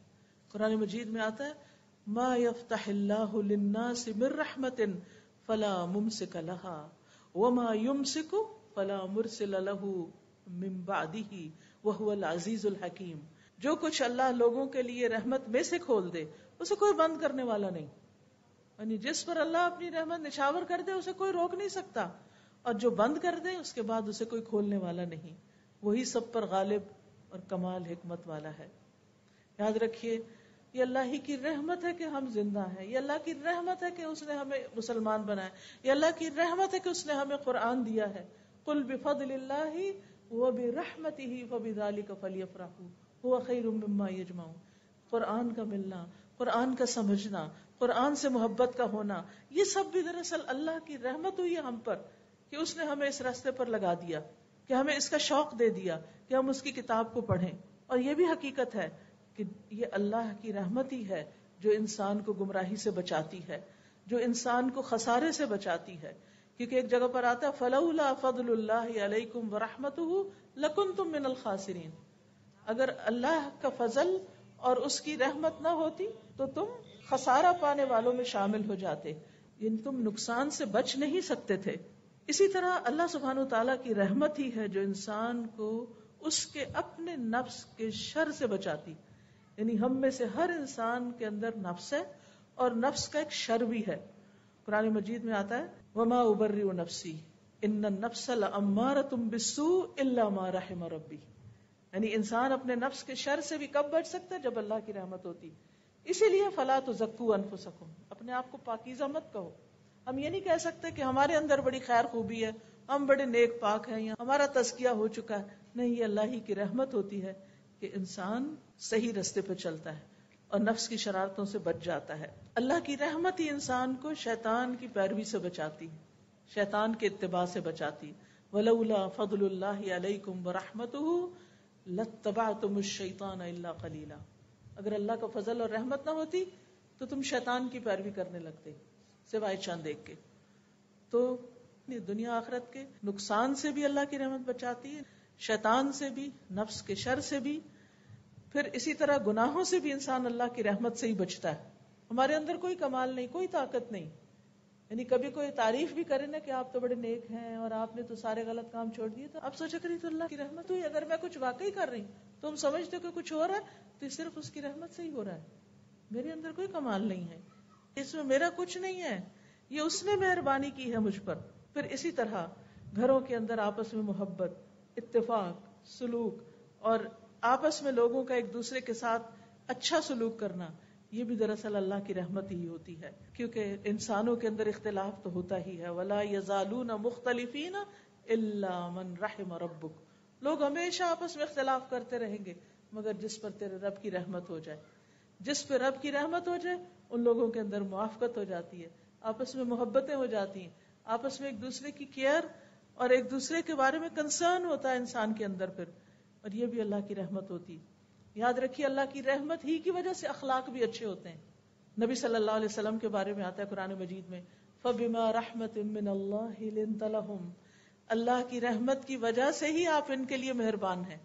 قرآن مجید میں آتا ہے ما یفتح اللہ للناس من رحمت فلا ممسک لها وما یمسک فلا مرسل له من بعدہ وہو العزیز الحکیم. جو کچھ اللہ لوگوں کے لیے رحمت میں سے کھول دے اسے کوئی بند کرنے والا نہیں. یعنی جس پر اللہ اپنی رحمت نچھاور کر دے اسے کوئی روک نہیں سکتا، اور جو بند کر دے اس کے بعد اسے کوئی کھولنے والا نہیں. وہی سب پر غالب اور کمال حکمت والا ہے. یاد رکھیے یہ اللہ ہی کی رحمت ہے کہ ہم زندہ ہیں، یہ اللہ کی رحمت ہے کہ اس نے ہمیں مسلمان بنایا، یہ اللہ کی رحمت ہے کہ اس نے ہمیں قرآن دیا ہے. قل بفضل اللہ وبرحمتہ فبذلک فلیفرحوا هو خیر مما یجمعون. قرآن کا ملنا، قرآن کا سمجھنا، قرآن سے محبت کا ہونا، یہ سب بھی دراصل اللہ کی رحمت ہوئی ہے ہم پر کہ اس نے ہمیں اس راستے پر لگا دیا، کہ ہمیں اس کا شوق دے دیا کہ ہم اس کی کتاب کو پڑھیں. اور یہ بھی حقیقت ہے کہ یہ اللہ کی رحمت ہی ہے جو انسان کو گمراہی سے بچاتی ہے، جو انسان کو خسارے سے بچاتی ہے. کیونکہ ایک جگہ پر آتا ہے فلولا فضل اللہ علیکم ورحمتہ لکنتم من الخاسرین. اگر اللہ کا فضل اور اس کی رحمت نہ ہوتی تو تم خسارہ پانے والوں میں شامل ہو جاتے، یعنی تم نقصان سے بچ نہیں سکتے تھے. اسی طرح اللہ سبحانہ وتعالیٰ کی رحمت ہی ہے جو انسان کو اس کے اپنے نفس کے شر سے بچاتی. یعنی ہم میں سے ہر انسان کے اندر نفس ہے اور نفس کا ایک شر بھی ہے. قرآن مجید میں آتا ہے وما ابرئ نفسی ان النفس لامارۃ بالسوء الا ما رحم ربی. یعنی انسان اپنے نفس کے شر سے بھی کب بچ سکتا ہے؟ جب اللہ کی رحمت ہوتی. اسی لیے فلا تزکوا انفسکم، اپنے آپ کو پاکیزہ مت کہو. ہم یہ نہیں کہہ سکتے کہ ہمارے اندر بڑی خیر خوبی ہے، ہم بڑے نیک پاک ہیں یا ہمارا تزکیہ ہو چکا ہے. نہیں، یہ اللہ ہی کی رحمت ہوتی ہے کہ انسان صحیح راستے پہ چلتا ہے اور نفس کی شرارتوں سے بچ جاتا ہے. اللہ کی رحمت ہی انسان کو شیطان کی پیروی سے بچاتی، شیطان کے اتباع سے بچاتی. ولولا فضل اللہ علیکم ورحمتہ لاتبعتم الشیطان الا قلیلا. اگر اللہ کا فضل اور رحمت نہ ہوتی تو تم شیطان کی پیروی کرنے لگتے سوائے چاند دیکھ کے. تو دنیا آخرت کے نقصان سے بھی اللہ کی رحمت بچاتی ہے، شیطان سے بھی، نفس کے شر سے بھی. پھر اسی طرح گناہوں سے بھی انسان اللہ کی رحمت سے ہی بچتا ہے. ہمارے اندر کوئی کمال نہیں، کوئی طاقت نہیں. یعنی کبھی کوئی تعریف بھی کرے نا کہ آپ تو بڑے نیک ہیں اور آپ نے تو سارے غلط کام چھوڑ دیے، تو اب سوچا کری تو اللہ کی رحمت ہوئی. اگر میں کچھ واقعی کر رہی ہوں تو ہم سمجھتے ہو کہ کچھ ہو رہا ہے تو یہ صرف اس کی رحمت سے ہی ہو رہا ہے. میرے اندر کوئی کمال نہیں ہے، اس میں میرا کچھ نہیں ہے، یہ اس نے مہربانی کی ہے مجھ پر. پھر اسی طرح گھروں کے اندر آپس میں محبت، اتفاق، سلوک اور آپس میں لوگوں کا ایک دوسرے کے ساتھ اچھا سلوک کرنا، یہ بھی دراصل اللہ کی رحمت ہی ہوتی ہے، کیونکہ انسانوں کے اندر اختلاف تو ہوتا ہی ہے. وَلَا يَزَالُونَ مُخْتَلِفِينَ إِلَّا مَنْ رَحِمَ رَبُّكَ. لوگ ہمیشہ آپس میں اختلاف کرتے رہیں گے مگر جس پر تیرے رب کی رحمت ہو جائے. جس پہ رب کی رحمت ہو جائے ان لوگوں کے اندر موافقت ہو جاتی ہے، آپس میں محبتیں ہو جاتی ہیں، آپس میں ایک دوسرے کی کیئر اور ایک دوسرے کے بارے میں کنسرن ہوتا ہے انسان کے اندر پھر. اور یہ بھی اللہ کی رحمت ہوتی ہے. یاد رکھیے اللہ کی رحمت ہی کی وجہ سے اخلاق بھی اچھے ہوتے ہیں. نبی صلی اللہ علیہ وسلم کے بارے میں آتا ہے قرآن مجید میں فَبِمَا رَحْمَةٍ مِّنَ اللَّهِ لِنتَ لَهُمْ. اللہ کی رحمت کی وجہ سے ہی آپ ان کے لیے مہربان ہیں.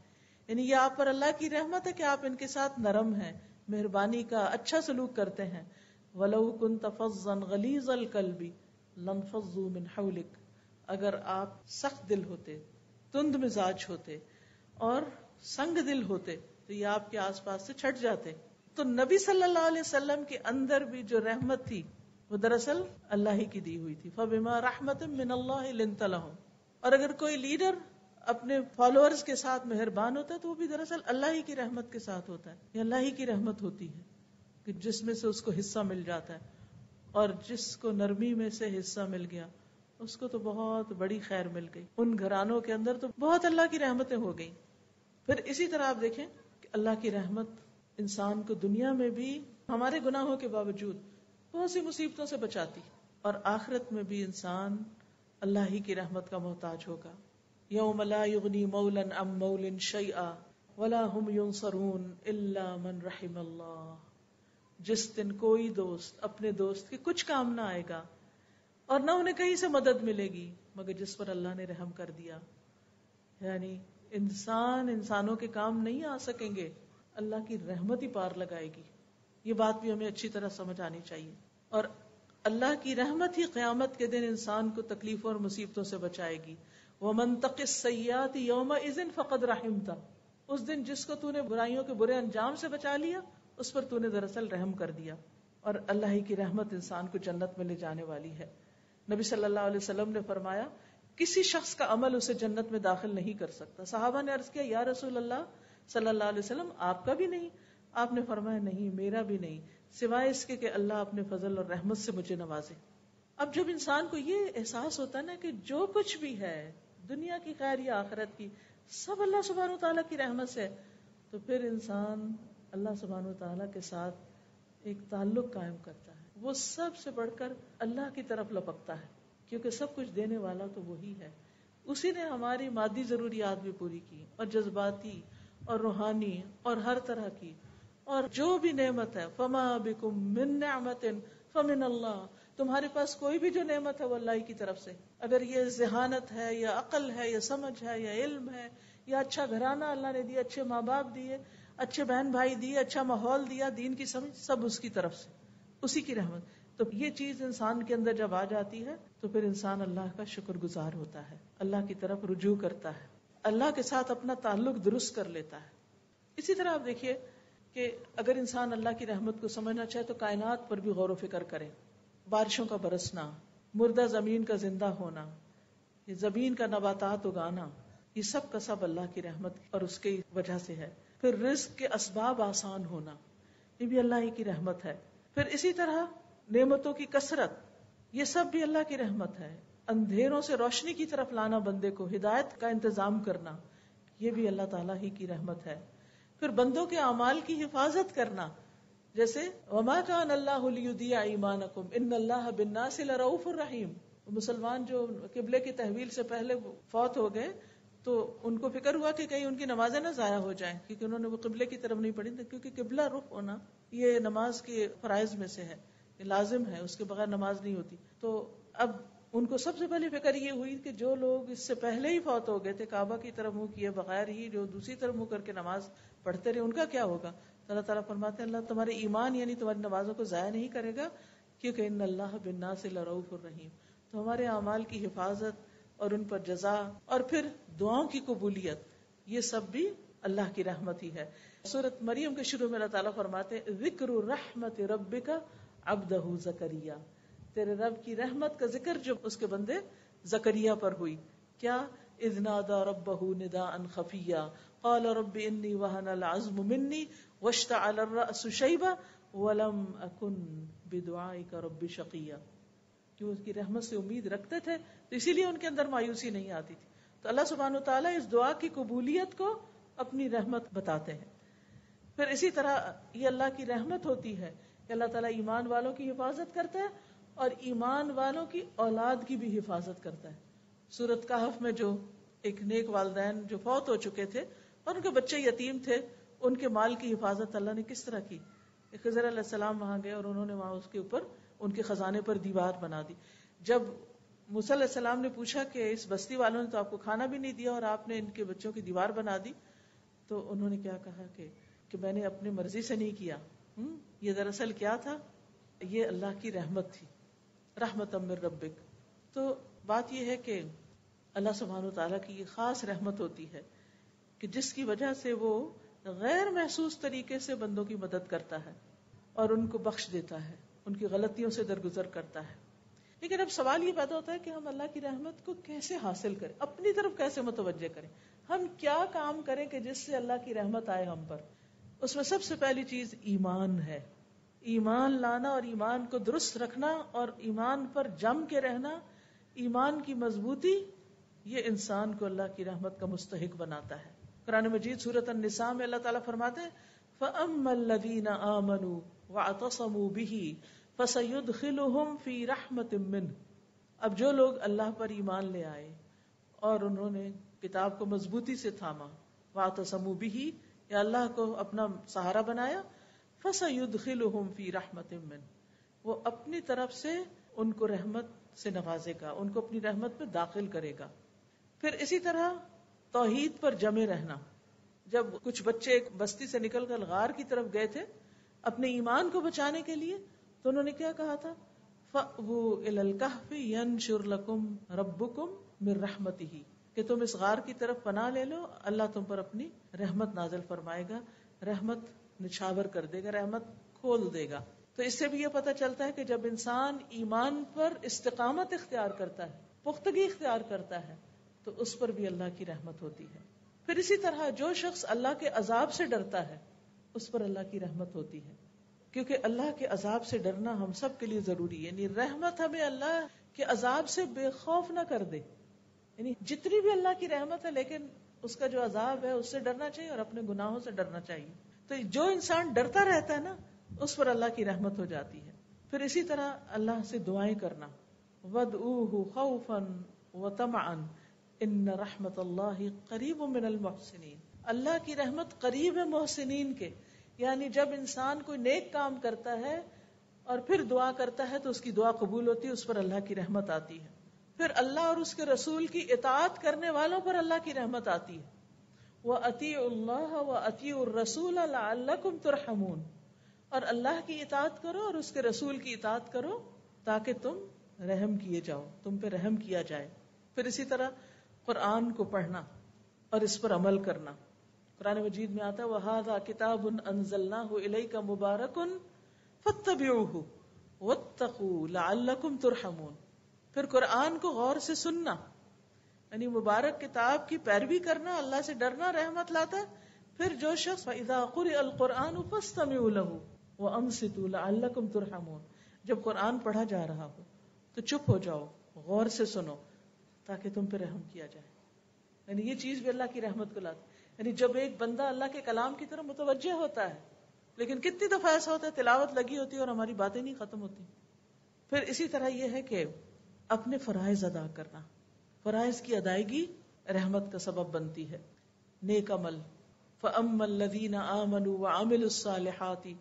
یعنی یہ آپ پر اللہ کی رحمت ہے کہ آپ ان کے ساتھ نرم ہیں، مہربانی کا اچھا سلوک کرتے ہیں. وَلَوْ كُنْتَ فَظًّا غَلِيظَ الْقَلْبِ لَانفَضُّوا مِنْ حَوْلِكَ. اگر آپ سخت دل ہوتے، تند مزاج ہوتے اور سنگ دل ہوتے تو یہ آپ کے آس پاس سے چھٹ جاتے. تو نبی صلی اللہ علیہ وسلم کے اندر بھی جو رحمت تھی وہ دراصل اللہ ہی کی دی ہوئی تھی. فَبِمَا رَحْمَةٍ مِّنَ اللَّهِ لِنتَ لَهُمْ. اور اگر کوئی لیڈر اپنے فالوورز کے ساتھ مہربان ہوتا ہے تو وہ بھی دراصل اللہ ہی کی رحمت کے ساتھ ہوتا ہے. یہ اللہ ہی کی رحمت ہوتی ہے کہ جس میں سے اس کو حصہ مل جاتا ہے، اور جس کو نرمی میں سے حصہ مل گیا اس کو تو بہت بڑی خیر مل گئی. ان گھرانوں کے اندر تو بہت اللہ کی رحمتیں ہو گئیں. پھر اسی طرح آپ دیکھیں کہ اللہ کی رحمت انسان کو دنیا میں بھی ہمارے گناہوں کے باوجود بہت سی مصیبتوں سے بچاتی، اور آخرت میں بھی انسان اللہ ہی کی رحمت کا محتاج ہوگا. یوم لا یغنی مولا عن مول شیئا ولا هم ینصرون الا من رحم اللہ. جس دن کوئی دوست اپنے دوست کے کچھ کام نہ آئے گا اور نہ انہیں کہیں سے مدد ملے گی مگر جس پر اللہ نے رحم کر دیا. یعنی انسانوں کے کام نہیں آ سکیں گے، اللہ کی رحمت ہی پار لگائے گی. یہ بات بھی ہمیں اچھی طرح سمجھ آنی چاہیے. اور اللہ کی رحمت ہی قیامت کے دن انسان کو تکلیفوں اور مصیبتوں سے بچائے گی. وَمَن تَقِ السَّيِّئَاتِ يَوْمَئِذٍ فَقَدْ رَحِمْتَ. اس دن جس کو تو نے برائیوں کے برے انجام سے بچا لیا اس پر تو نے دراصل رحم کر دیا. اور اللہ ہی کی رحمت انسان کو جنت میں لے جانے والی ہے. نبی صلی اللہ علیہ وسلم نے فرمایا کسی شخص کا عمل اسے جنت میں داخل نہیں کر سکتا. صحابہ نے عرض کیا یا رسول اللہ صلی اللہ علیہ وسلم آپ کا بھی نہیں؟ آپ نے فرمایا نہیں میرا بھی نہیں، سوائے اس کے کہ اللہ اپنے فضل اور رحمت سے مجھے نوازے. اب جب انسان کو یہ احساس ہوتا ہے نا کہ جو کچھ بھی ہے دنیا کی خیر یا آخرت کی سب اللہ سبحانہ وتعالیٰ کی رحمت سے، تو پھر انسان اللہ سبحانہ وتعالیٰ کے ساتھ ایک تعلق قائم کرتا ہے. وہ سب سے بڑھ کر اللہ کی طرف لپکتا ہے کیونکہ سب کچھ دینے والا تو وہی ہے. اسی نے ہماری مادی ضروریات بھی پوری کی اور جذباتی اور روحانی اور ہر طرح کی، اور جو بھی نعمت ہے فما بکم من نعمت فمن اللہ. تمہارے پاس کوئی بھی جو نعمت ہے وہ اللہ کی طرف سے. اگر یہ ذہانت ہے یا عقل ہے یا سمجھ ہے یا علم ہے یا اچھا گھرانہ اللہ نے دیا، اچھے ماں باپ دیے، اچھے بہن بھائی دیے، اچھا ماحول دیا، دین کی سمجھ، سب اس کی طرف سے، اسی کی رحمت. تو یہ چیز انسان کے اندر جب آ جاتی ہے تو پھر انسان اللہ کا شکر گزار ہوتا ہے، اللہ کی طرف رجوع کرتا ہے، اللہ کے ساتھ اپنا تعلق درست کر لیتا ہے. اسی طرح آپ دیکھیے کہ اگر انسان اللہ کی رحمت کو سمجھنا چاہے تو کائنات پر بھی غور و فکر کرے. بارشوں کا برسنا، مردہ زمین کا زندہ ہونا، یہ زمین کا نباتات اگانا، یہ سب کا سب اللہ کی رحمت اور اس کی وجہ سے ہے. پھر رزق کے اسباب آسان ہونا، یہ بھی اللہ ہی کی رحمت ہے. پھر اسی طرح نعمتوں کی کثرت، یہ سب بھی اللہ کی رحمت ہے. اندھیروں سے روشنی کی طرف لانا، بندے کو ہدایت کا انتظام کرنا، یہ بھی اللہ تعالیٰ ہی کی رحمت ہے. پھر بندوں کے اعمال کی حفاظت کرنا، جیسے وما کان اللہ لیضیع ایمانکم ان اللہ بالناس لرؤوف الرحیم. مسلمان جو قبلے کی تحویل سے پہلے فوت ہو گئے تو ان کو فکر ہوا کہ کہیں ان کی نمازیں نہ ضائع ہو جائیں، کیونکہ انہوں نے وہ قبلے کی طرف نہیں پڑھی تھی. کیونکہ قبلہ رخ ہونا یہ نماز کے فرائض میں سے ہے، یہ لازم ہے، اس کے بغیر نماز نہیں ہوتی. تو اب ان کو سب سے پہلے فکر یہ ہوئی کہ جو لوگ اس سے پہلے ہی فوت ہو گئے تھے، کعبہ کی طرف منہ کیے بغیر ہی جو دوسری طرف منہ کر کے نماز پڑھتے رہے، ان کا کیا ہوگا. اللہ تعالیٰ فرماتے ہیں اللہ تمہارے ایمان یعنی تمہاری نمازوں کو ضائع نہیں کرے گا، کیونکہ ان اللہ بالناس لرؤوف الرحیم. تو ہمارے اعمال کی حفاظت اور ان پر جزا اور پھر دعاؤں کی قبولیت، یہ سب بھی اللہ کی رحمت ہی ہے. سورۃ مریم کے شروع میں اللہ تعالیٰ فرماتے ہیں ذکر رحمت ربک عبدہ زکریا. تیرے رب کی رحمت کا ذکر جو اس کے بندے زکریا پر ہوئی. کیا اذ نادى ربه نداء خفيا قال رب اني وهن العظم مني واشتعل الرأس شيبا وَلَمْ أَكُنْ بِدُعَائِكَ رَبِّ شَقِيًّا، کہ وہ اس کی رحمت سے امید رکھتے تھے تو اسی لیے ان کے اندر مایوسی نہیں آتی تھی. تو اللہ سبحانہ وتعالیٰ اس دعا کی قبولیت کو اپنی رحمت بتاتے ہیں. پھر اسی طرح یہ اللہ کی رحمت ہوتی ہے کہ اللہ تعالیٰ ایمان والوں کی حفاظت کرتا ہے اور ایمان والوں کی اولاد کی بھی حفاظت کرتا ہے. سورۃ کہف میں جو ایک نیک والدین جو فوت ہو چکے تھے اور ان کے بچے یتیم تھے، ان کے مال کی حفاظت اللہ نے کس طرح کی؟ خضر علیہ السلام وہاں گئے اور انہوں نے وہاں اس کے اوپر ان کے خزانے پر دیوار بنا دی. جب موسیٰ علیہ السلام نے پوچھا کہ اس بستی والوں نے تو آپ کو کھانا بھی نہیں دیا اور آپ نے ان کے بچوں کی دیوار بنا دی، تو انہوں نے کیا کہا کہ میں نے اپنی مرضی سے نہیں کیا. یہ دراصل کیا تھا؟ یہ اللہ کی رحمت تھی، رحمت من ربک. تو بات یہ ہے کہ اللہ سبحانہ وتعالیٰ کی یہ خاص رحمت ہوتی ہے کہ جس کی وجہ سے وہ غیر محسوس طریقے سے بندوں کی مدد کرتا ہے اور ان کو بخش دیتا ہے، ان کی غلطیوں سے درگزر کرتا ہے. لیکن اب سوال یہ پیدا ہوتا ہے کہ ہم اللہ کی رحمت کو کیسے حاصل کریں، اپنی طرف کیسے متوجہ کریں، ہم کیا کام کریں کہ جس سے اللہ کی رحمت آئے ہم پر. اس میں سب سے پہلی چیز ایمان ہے. ایمان لانا اور ایمان کو درست رکھنا اور ایمان پر جم کے رہنا، ایمان کی مضبوطی، یہ انسان کو اللہ کی رحمت کا مستحق بناتا ہے. قرآن مجید سورۃ النساء میں اللہ تعالیٰ فرماتے ہیں فَأَمَّا الَّذِينَ آمَنُوا وَاعْتَصَمُوا بِهِ فَسَيُدْخِلُهُمْ فِي رَحْمَةٍ مِّنْهُ. اب جو لوگ اللہ پر ایمان لے آئے اور انہوں نے کتاب کو مضبوطی سے تھاما، وَاعْتَصَمُوا بِهِ، یا اللہ کو اپنا سہارا بنایا، فَسَيُدْخِلُهُمْ فِي رَحْمَةٍ مِّنْهُ، وہ اپنی طرف سے ان کو رحمت سے نوازے گا، ان کو اپنی رحمت میں داخل کرے گا. پھر اسی طرح توحید پر جمے رہنا. جب کچھ بچے ایک بستی سے نکل کر غار کی طرف گئے تھے اپنے ایمان کو بچانے کے لیے، تو انہوں نے کیا کہا تھا؟ فَأْوُوا إِلَى الْكَهْفِ يَنشُرْ لَكُمْ رَبُّكُمْ مِنْ رَحْمَتِهِ، کہ تم اس غار کی طرف پناہ لے لو، اللہ تم پر اپنی رحمت نازل فرمائے گا، رحمت نچھاور کر دے گا، رحمت کھول دے گا. تو اس سے بھی یہ پتہ چلتا ہے کہ جب انسان ایمان پر استقامت اختیار کرتا ہے، پختگی اختیار کرتا ہے، تو اس پر بھی اللہ کی رحمت ہوتی ہے. پھر اسی طرح جو شخص اللہ کے عذاب سے ڈرتا ہے اس پر اللہ کی رحمت ہوتی ہے، کیونکہ اللہ کے عذاب سے ڈرنا ہم سب کے لیے ضروری ہے. یعنی رحمت ہمیں اللہ کے عذاب سے بے خوف نہ کر دے. یعنی جتنی بھی اللہ کی رحمت ہے لیکن اس کا جو عذاب ہے اس سے ڈرنا چاہیے اور اپنے گناہوں سے ڈرنا چاہیے. تو جو انسان ڈرتا رہتا ہے نا، اس پر اللہ کی رحمت ہو جاتی ہے. پھر اسی طرح اللہ سے دعائیں کرنا، وَادْعُوهُ خَوْفًا وَطَمَعًا ان رحمت اللہ قریب من المحسنین. اللہ کی رحمت قریب ہے محسنین کے. یعنی جب انسان کوئی نیک کام کرتا ہے اور پھر دعا کرتا ہے تو اس کی دعا قبول ہوتی ہے، اس پر اللہ کی رحمت آتی ہے. پھر اللہ اور اس کے رسول کی اطاعت کرنے والوں پر اللہ کی رحمت آتی ہے. وَأَطِيعُوا اللَّهَ وَأَطِيعُوا الرَّسُولَ لَعَلَّكُمْ تُرْحَمُونَ، اور اللہ کی اطاعت کرو اور اس کے رسول کی اطاعت کرو تاکہ تم رحم کیے جاؤ، تم پہ رحم کیا جائے. پھر اسی طرح قرآن کو پڑھنا اور اس پر عمل کرنا. قرآن مجید میں آتا ہے وَهَذَا كِتَابٌ أَنزَلْنَاهُ إِلَيْكَ مُبَارَكٌ فَاتَّبِعُوهُ وَاتَّقُوا لَعَلَّكُمْ تُرْحَمُونَ. پھر قرآن کو غور سے سننا، یعنی مبارک کتاب کی پیروی کرنا، اللہ سے ڈرنا رحمت لاتا ہے. پھر جو شخص فَإِذَا قُرِئَ الْقُرْآنُ فَاسْتَمِعُوا لَهُ وَأَنصِتُوا لَعَلَّكُمْ تُرْحَمُونَ. جب قرآن پڑھا جا رہا ہو تو چپ ہو جاؤ، غور سے سنو تاکہ تم پہ رحم کیا جائے. یعنی یہ چیز بھی اللہ کی رحمت کو لاتی. یعنی جب ایک بندہ اللہ کے کلام کی طرف متوجہ ہوتا ہے، لیکن کتنی دفعہ ایسا ہوتا ہے تلاوت لگی ہوتی ہے اور ہماری باتیں نہیں ختم ہوتی. پھر اسی طرح یہ ہے کہ اپنے فرائض ادا کرنا، فرائض کی ادائیگی رحمت کا سبب بنتی ہے. نیک عمل، فَأَمَّا الَّذِينَ آمَنُوا وَعَمِلُوا الصَّالِحَاتِ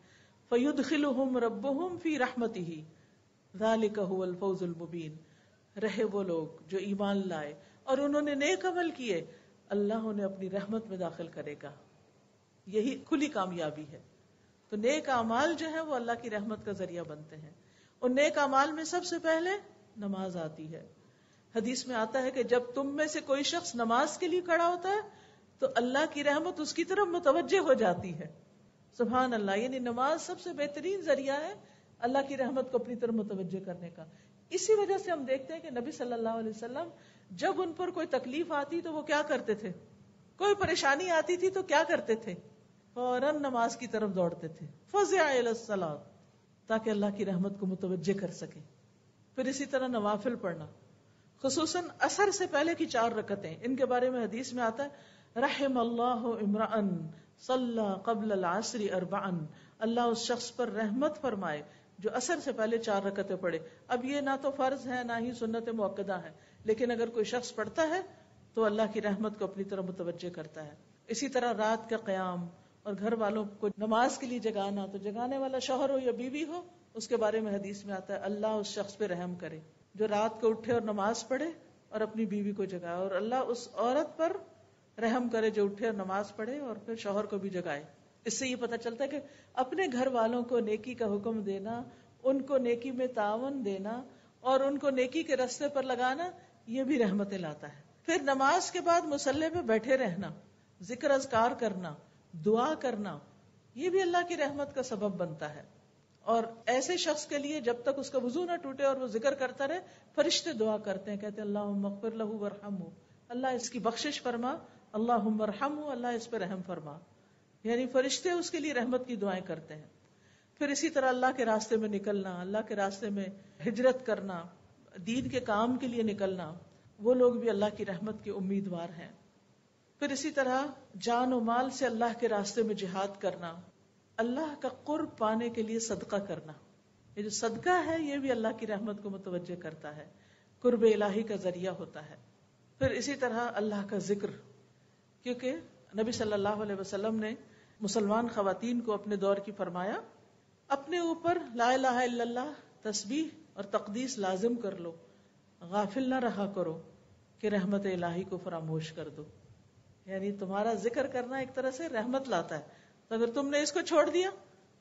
فَيُدْخِلُهُمْ رَبُّهُمْ فِي رَحْمَتِهِ ذَلِكَ هُوَ الْفَوْزُ الْمُبِينُ. رہے وہ لوگ جو ایمان لائے اور انہوں نے نیک عمل کیے، اللہ انہیں اپنی رحمت میں داخل کرے گا. یہی کھلی کامیابی ہے. تو نیک اعمال جو ہے وہ اللہ کی رحمت کا ذریعہ بنتے ہیں. اور نیک اعمال میں سب سے پہلے نماز آتی ہے. حدیث میں آتا ہے کہ جب تم میں سے کوئی شخص نماز کے لیے کھڑا ہوتا ہے تو اللہ کی رحمت اس کی طرف متوجہ ہو جاتی ہے. سبحان اللہ. یعنی نماز سب سے بہترین ذریعہ ہے اللہ کی رحمت کو اپنی طرف متوجہ کرنے کا. اسی وجہ سے ہم دیکھتے ہیں کہ نبی صلی اللہ علیہ وسلم جب ان پر کوئی تکلیف آتی تو وہ کیا کرتے تھے، کوئی پریشانی آتی تھی تو کیا کرتے تھے، فوراً نماز کی طرف دوڑتے تھے. فزع الی الصلاۃ. تاکہ اللہ کی رحمت کو متوجہ کر سکے. پھر اسی طرح نوافل پڑھنا، خصوصاً عصر سے پہلے کی 4 رکعتیں. ان کے بارے میں حدیث میں آتا ہے رحم اللہ امرأً صلی قبل العصر 4، اللہ اس شخص پر رحمت فرمائے جو عصر سے پہلے 4 رکعتیں پڑھے. اب یہ نہ تو فرض ہے نہ ہی سنت مؤکدہ ہے، لیکن اگر کوئی شخص پڑھتا ہے تو اللہ کی رحمت کو اپنی طرف متوجہ کرتا ہے. اسی طرح رات کا قیام اور گھر والوں کو نماز کے لیے جگانا، تو جگانے والا شوہر ہو یا بیوی ہو، اس کے بارے میں حدیث میں آتا ہے اللہ اس شخص پہ رحم کرے جو رات کو اٹھے اور نماز پڑھے اور اپنی بیوی کو جگائے، اور اللہ اس عورت پر رحم کرے جو اٹھے اور نماز پڑھے اور پھر شوہر کو بھی جگائے. اس سے یہ پتہ چلتا ہے کہ اپنے گھر والوں کو نیکی کا حکم دینا، ان کو نیکی میں تعاون دینا اور ان کو نیکی کے راستے پر لگانا، یہ بھی رحمتیں لاتا ہے. پھر نماز کے بعد مصلی پہ بیٹھے رہنا، ذکر اذکار کرنا، دعا کرنا، یہ بھی اللہ کی رحمت کا سبب بنتا ہے. اور ایسے شخص کے لیے جب تک اس کا وضو نہ ٹوٹے اور وہ ذکر کرتا رہے، فرشتے دعا کرتے ہیں، کہتے ہیں اللہم اغفر لہ ورحمہ، اللہ اس کی بخشش فرما، اللہم ارحمہ، اللہ اس پہ رحم فرما. یعنی فرشتے اس کے لیے رحمت کی دعائیں کرتے ہیں. پھر اسی طرح اللہ کے راستے میں نکلنا، اللہ کے راستے میں ہجرت کرنا، دین کے کام کے لیے نکلنا، وہ لوگ بھی اللہ کی رحمت کے امیدوار ہیں. پھر اسی طرح جان و مال سے اللہ کے راستے میں جہاد کرنا، اللہ کا قرب پانے کے لیے صدقہ کرنا. یہ جو صدقہ ہے یہ بھی اللہ کی رحمت کو متوجہ کرتا ہے، قرب الہی کا ذریعہ ہوتا ہے. پھر اسی طرح اللہ کا ذکر، کیونکہ نبی صلی اللہ علیہ وسلم نے مسلمان خواتین کو اپنے دور کی فرمایا اپنے اوپر لا الہ الا اللہ تسبیح اور تقدیس لازم کر لو، غافل نہ رہا کرو کہ رحمت الہی کو فراموش کر دو. یعنی تمہارا ذکر کرنا ایک طرح سے رحمت لاتا ہے، تو اگر تم نے اس کو چھوڑ دیا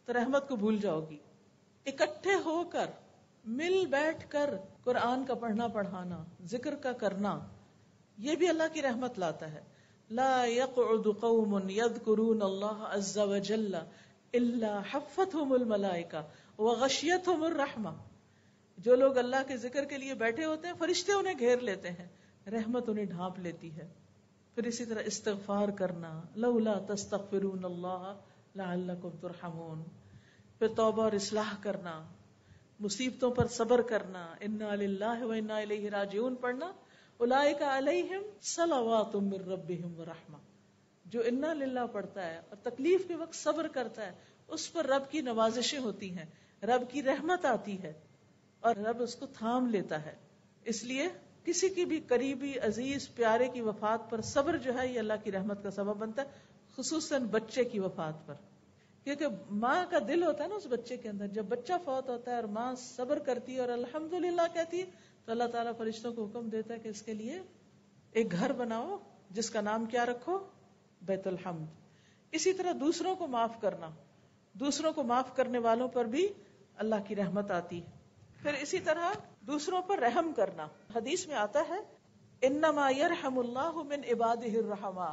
تو رحمت کو بھول جاؤ گی. اکٹھے ہو کر مل بیٹھ کر قرآن کا پڑھنا پڑھانا، ذکر کا کرنا، یہ بھی اللہ کی رحمت لاتا ہے. لا يقعد قوم يذكرون الله عز وجل الا حفتهم الملائکہ وغشیتهم الرحمہ. جو لوگ اللہ کے ذکر کے لیے بیٹھے ہوتے ہیں فرشتے انہیں گھیر لیتے ہیں، رحمت انہیں ڈھانپ لیتی ہے. پھر اسی طرح استغفار کرنا، لولا تستغفرون اللہ لعلکم ترحمون. پھر توبہ اور اصلاح کرنا، مصیبتوں پر صبر کرنا، انا للہ و انا الیہ راجعون پڑھنا، اولئک علیہم صلوات من ربہم ورحمہ. جو انا للہ پڑھتا ہے اور تکلیف کے وقت صبر کرتا ہے، اس پر رب کی نوازشیں ہوتی ہیں، رب کی رحمت آتی ہے اور رب اس کو تھام لیتا ہے. اس لیے کسی کی بھی قریبی عزیز پیارے کی وفات پر صبر جو ہے یہ اللہ کی رحمت کا سبب بنتا ہے، خصوصاً بچے کی وفات پر. کیونکہ ماں کا دل ہوتا ہے نا اس بچے کے اندر، جب بچہ فوت ہوتا ہے اور ماں صبر کرتی ہے اور الحمدللہ کہتی ہے تو اللہ تعالیٰ فرشتوں کو حکم دیتا ہے کہ اس کے لیے ایک گھر بناؤ جس کا نام کیا رکھو؟ بیت الحمد. اسی طرح دوسروں کو معاف کرنا، دوسروں کو معاف کرنے والوں پر بھی اللہ کی رحمت آتی ہے. پھر اسی طرح دوسروں پر رحم کرنا، حدیث میں آتا ہے انما یرحم اللہ من عبادہ الرحماء،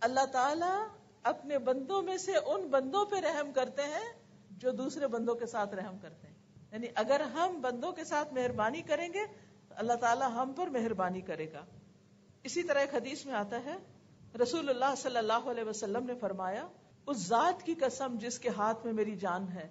اللہ تعالیٰ اپنے بندوں میں سے ان بندوں پہ رحم کرتے ہیں جو دوسرے بندوں کے ساتھ رحم کرتے ہیں. یعنی اگر ہم بندوں کے ساتھ مہربانی کریں گے تو اللہ تعالیٰ ہم پر مہربانی کرے گا. اسی طرح ایک حدیث میں آتا ہے رسول اللہ صلی اللہ علیہ وسلم نے فرمایا اس ذات کی قسم جس کے ہاتھ میں میری جان ہے،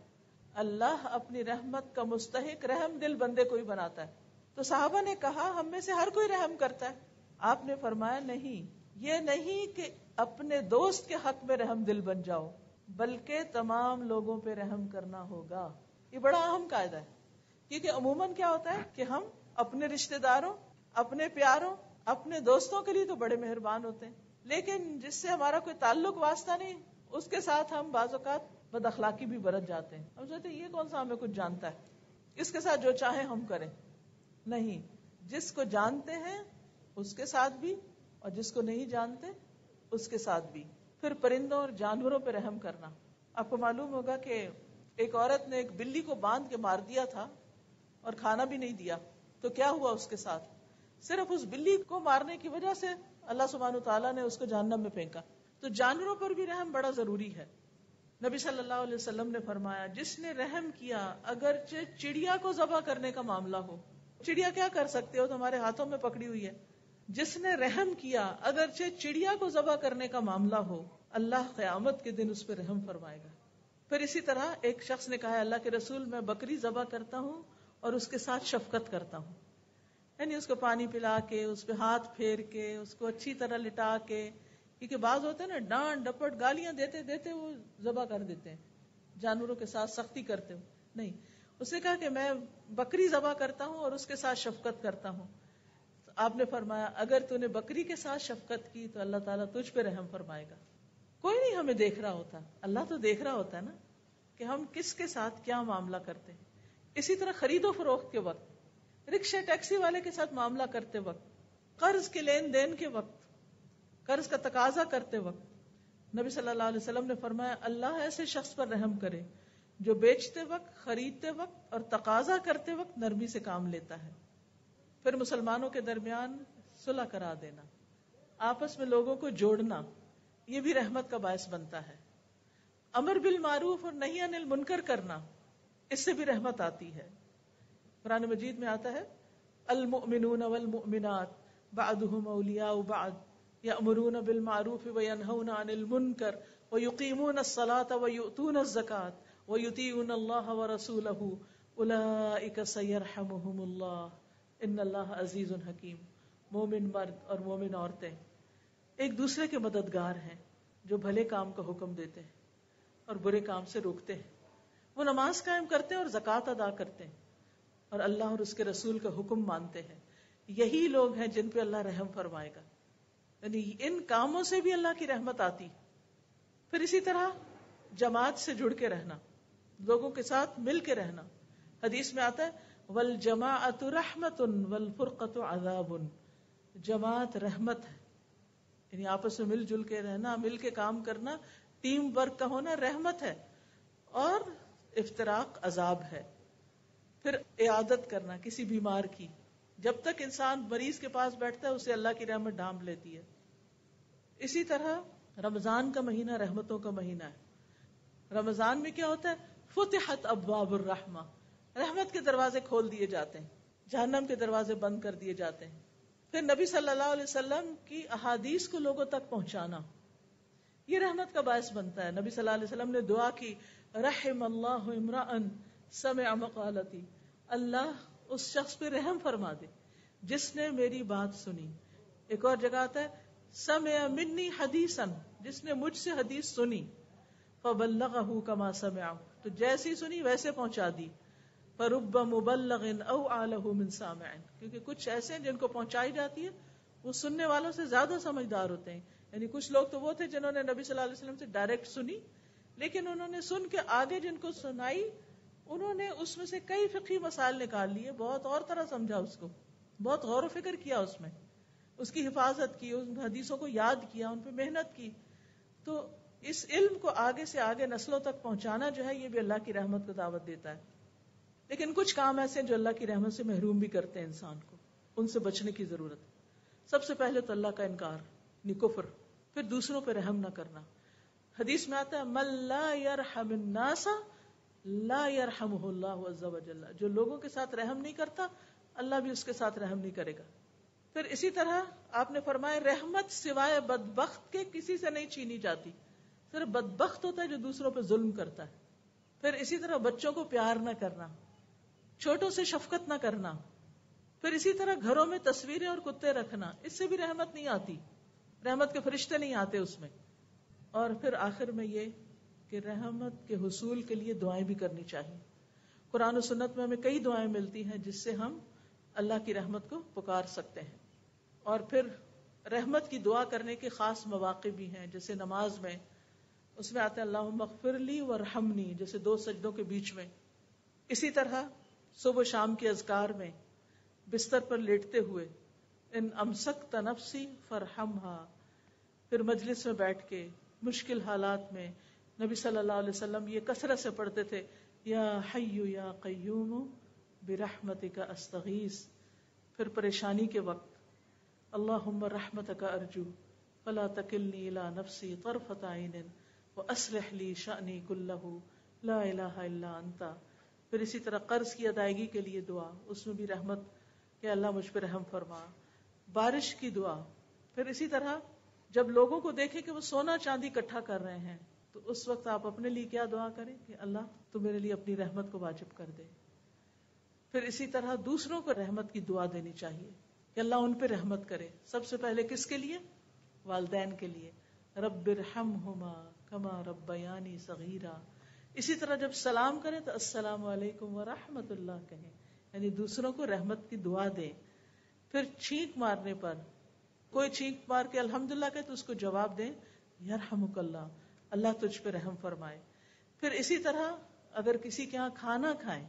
اللہ اپنی رحمت کا مستحق رحم دل بندے کو ہی بناتا ہے. تو صحابہ نے کہا ہم میں سے ہر کوئی رحم کرتا ہے. آپ نے فرمایا نہیں، یہ نہیں کہ اپنے دوست کے حق میں رحم دل بن جاؤ، بلکہ تمام لوگوں پہ رحم کرنا ہوگا. یہ بڑا اہم قاعدہ ہے، کیونکہ عموماً کیا ہوتا ہے کہ ہم اپنے رشتہ داروں، اپنے پیاروں، اپنے دوستوں کے لیے تو بڑے مہربان ہوتے ہیں، لیکن جس سے ہمارا کوئی تعلق واسطہ نہیں اس کے ساتھ ہم بعض اوقات بد اخلاقی بھی برت جاتے ہیں. ہم سوچتے ہیں یہ کون سا ہمیں کچھ جانتا ہے، اس کے ساتھ جو چاہیں ہم کریں. نہیں، جس کو جانتے ہیں اس کے ساتھ بھی اور جس کو نہیں جانتے اس کے ساتھ بھی. پھر پرندوں اور جانوروں پہ رحم کرنا. آپ کو معلوم ہوگا کہ ایک عورت نے ایک بلی کو باندھ کے مار دیا تھا اور کھانا بھی نہیں دیا، تو کیا ہوا اس کے ساتھ؟ صرف اس بلی کو مارنے کی وجہ سے اللہ سبحانہ وتعالیٰ نے اس کو جہنم میں پھینکا. تو جانوروں پر بھی رحم بڑا ضروری ہے. نبی صلی اللہ علیہ وسلم نے فرمایا جس نے رحم کیا اگرچہ چڑیا کو ذبح کرنے کا معاملہ ہو، چڑیا کیا کر سکتے ہو، تمہارے ہاتھوں میں پکڑی ہوئی ہے، جس نے رحم کیا اگرچہ چڑیا کو ذبح کرنے کا معاملہ ہو، اللہ قیامت کے دن اس پہ رحم فرمائے گا. پھر اسی طرح ایک شخص نے کہا اللہ کے رسول میں بکری ذبح کرتا ہوں اور اس کے ساتھ شفقت کرتا ہوں، یعنی اس کو پانی پلا کے، اس پہ ہاتھ پھیر کے، اس کو اچھی طرح لٹا کے، کیونکہ بعض ہوتے ہیں نا ڈانٹ ڈپٹ گالیاں دیتے دیتے وہ ذبح کر دیتے ہیں، جانوروں کے ساتھ سختی کرتے ہو نہیں. اس نے کہا کہ میں بکری ذبح کرتا ہوں اور اس کے ساتھ شفقت کرتا ہوں. آپ نے فرمایا اگر تو نے بکری کے ساتھ شفقت کی تو اللہ تعالیٰ تجھ پہ رحم فرمائے گا. کوئی نہیں ہمیں دیکھ رہا ہوتا، اللہ تو دیکھ رہا ہوتا ہے نا کہ ہم کس کے ساتھ کیا معاملہ کرتے ہیں. اسی طرح خرید و فروخت کے وقت، رکشے ٹیکسی والے کے ساتھ معاملہ کرتے وقت، قرض کے لین دین کے وقت، قرض کا تقاضا کرتے وقت، نبی صلی اللہ علیہ وسلم نے فرمایا اللہ ایسے شخص پر رحم کرے جو بیچتے وقت، خریدتے وقت اور تقاضا کرتے وقت نرمی سے کام لیتا ہے. پھر مسلمانوں کے درمیان صلح کرا دینا، آپس میں لوگوں کو جوڑنا، یہ بھی رحمت کا باعث بنتا ہے. امر بالمعروف اور نہی عن المنکر کرنا، اس سے بھی رحمت آتی ہے. قرآن مجید میں آتا ہے المؤمنون والمؤمنات بعضهم اولیاء بعض یأمرون بالمعروف وینہون عن المنکر ویقیمون الصلاة ویؤتون الزکاة ویطیعون اللہ ورسولہ اولئک سیرحمہم اللہ ان اللہ عزیز حکیم. مومن مرد اور مومن عورتیں ایک دوسرے کے مددگار ہیں جو بھلے کام کا حکم دیتے ہیں اور برے کام سے روکتے ہیں. وہ نماز قائم کرتے ہیں اور زکوٰۃ ادا کرتے ہیں اور اللہ اور اس کے رسول کا حکم مانتے ہیں. یہی لوگ ہیں جن پہ اللہ رحم فرمائے گا. یعنی ان کاموں سے بھی اللہ کی رحمت آتی. پھر اسی طرح جماعت سے جڑ کے رہنا، لوگوں کے ساتھ مل کے رہنا. حدیث میں آتا ہے والجماعت رحمت والفرقت عذاب. جماعت رحمت ہے، یعنی آپس میں مل جل کے رہنا، مل کے کام کرنا، ٹیم ورک کا ہونا رحمت ہے، اور افتراق عذاب ہے. پھر عیادت کرنا کسی بیمار کی، جب تک انسان مریض کے پاس بیٹھتا ہے اسے اللہ کی رحمت ڈھانپ لیتی ہے. اسی طرح رمضان کا مہینہ رحمتوں کا مہینہ ہے. رمضان میں کیا ہوتا ہے فتحت ابواب الرحمہ، رحمت کے دروازے کھول دیے جاتے ہیں، جہنم کے دروازے بند کر دیے جاتے ہیں. پھر نبی صلی اللہ علیہ وسلم کی احادیث کو لوگوں تک پہنچانا، یہ رحمت کا باعث بنتا ہے. نبی صلی اللہ علیہ وسلم نے دعا کی رحم اللہ امرأ سمع مقالتی، اللہ اس شخص پہ رحم فرما دے جس نے میری بات سنی. ایک اور جگہ آتا ہے سمع منی حدیثا، جس نے مجھ سے حدیث سنی، فبلغہ کما سمع، تو جیسی سنی ویسے پہنچا دی. فرب مبلغ اوعى له من سامع، کیونکہ کچھ ایسے ہیں جن کو پہنچائی جاتی ہے وہ سننے والوں سے زیادہ سمجھدار ہوتے ہیں. یعنی کچھ لوگ تو وہ تھے جنہوں نے نبی صلی اللہ علیہ وسلم سے ڈائریکٹ سنی، لیکن انہوں نے سن کے آگے جن کو سنائی انہوں نے اس میں سے کئی فقہی مسائل نکال لیے، بہت اور طرح سمجھا، اس کو بہت غور و فکر کیا، اس میں اس کی حفاظت کی، ان حدیثوں کو یاد کیا، ان پہ محنت کی. تو اس علم کو آگے سے آگے نسلوں تک پہنچانا جو ہے یہ بھی اللہ کی رحمت کو دعوت دیتا ہے. لیکن کچھ کام ایسے ہیں جو اللہ کی رحمت سے محروم بھی کرتے ہیں انسان کو، ان سے بچنے کی ضرورت ہے. سب سے پہلے تو اللہ کا انکار، یعنی کفر. پھر دوسروں پہ رحم نہ کرنا. حدیث میں آتا ہے من لا يرحم الناس لا يرحمه اللہ عز وجل، جو لوگوں کے ساتھ رحم نہیں کرتا اللہ بھی اس کے ساتھ رحم نہیں کرے گا. پھر اسی طرح آپ نے فرمایا رحمت سوائے بدبخت کے کسی سے نہیں چھینی جاتی، صرف بدبخت ہوتا ہے جو دوسروں پہ ظلم کرتا ہے. پھر اسی طرح بچوں کو پیار نہ کرنا، چھوٹوں سے شفقت نہ کرنا. پھر اسی طرح گھروں میں تصویریں اور کتے رکھنا، اس سے بھی رحمت نہیں آتی، رحمت کے فرشتے نہیں آتے اس میں. اور پھر آخر میں یہ کہ رحمت کے حصول کے لیے دعائیں بھی کرنی چاہیے. قرآن و سنت میں ہمیں کئی دعائیں ملتی ہیں جس سے ہم اللہ کی رحمت کو پکار سکتے ہیں. اور پھر رحمت کی دعا کرنے کے خاص مواقع بھی ہیں، جیسے نماز میں اس میں آتا ہے اللہم اغفر لی وارحمنی، جیسے 2 سجدوں کے بیچ میں. اسی طرح صبح و شام کے اذکار میں بستر پر لیٹتے ہوئے ان امسکت نفسی فرحمہا. پھر مجلس میں بیٹھ کے مشکل حالات میں نبی صلی اللہ علیہ وسلم یہ کثرت سے پڑھتے تھے یا حی یا قیوم برحمتک استغیث. پھر پریشانی کے وقت اللہم رحمتک ارجو فلا تکلنی الی نفسی طرفۃ عین واصلح لی شأنی کلہ لا الہ الا انت. پھر اسی طرح قرض کی ادائیگی کے لیے دعا، اس میں بھی رحمت کہ اللہ مجھ پہ رحم فرما. بارش کی دعا. پھر اسی طرح جب لوگوں کو دیکھیں کہ وہ سونا چاندی اکٹھا کر رہے ہیں تو تو اس وقت آپ اپنے لیے کیا دعا کریں کہ اللہ تو میرے لیے اپنی رحمت کو واجب کر دے. پھر اسی طرح دوسروں کو رحمت کی دعا دینی چاہیے کہ اللہ ان پہ رحمت کرے. سب سے پہلے کس کے لیے؟ والدین کے لیے. رب ارحمہما کما ربیانی صغیرا. اسی طرح جب سلام کریں تو السلام علیکم ورحمۃ اللہ کہیں، یعنی دوسروں کو رحمت کی دعا دیں. پھر چھینک مارنے پر کوئی چھینک مار کے الحمدللہ کہے تو اس کو جواب دیں یرحمک اللہ، اللہ تجھ پہ رحم فرمائے. پھر اسی طرح اگر کسی کے ہاں کھانا کھائیں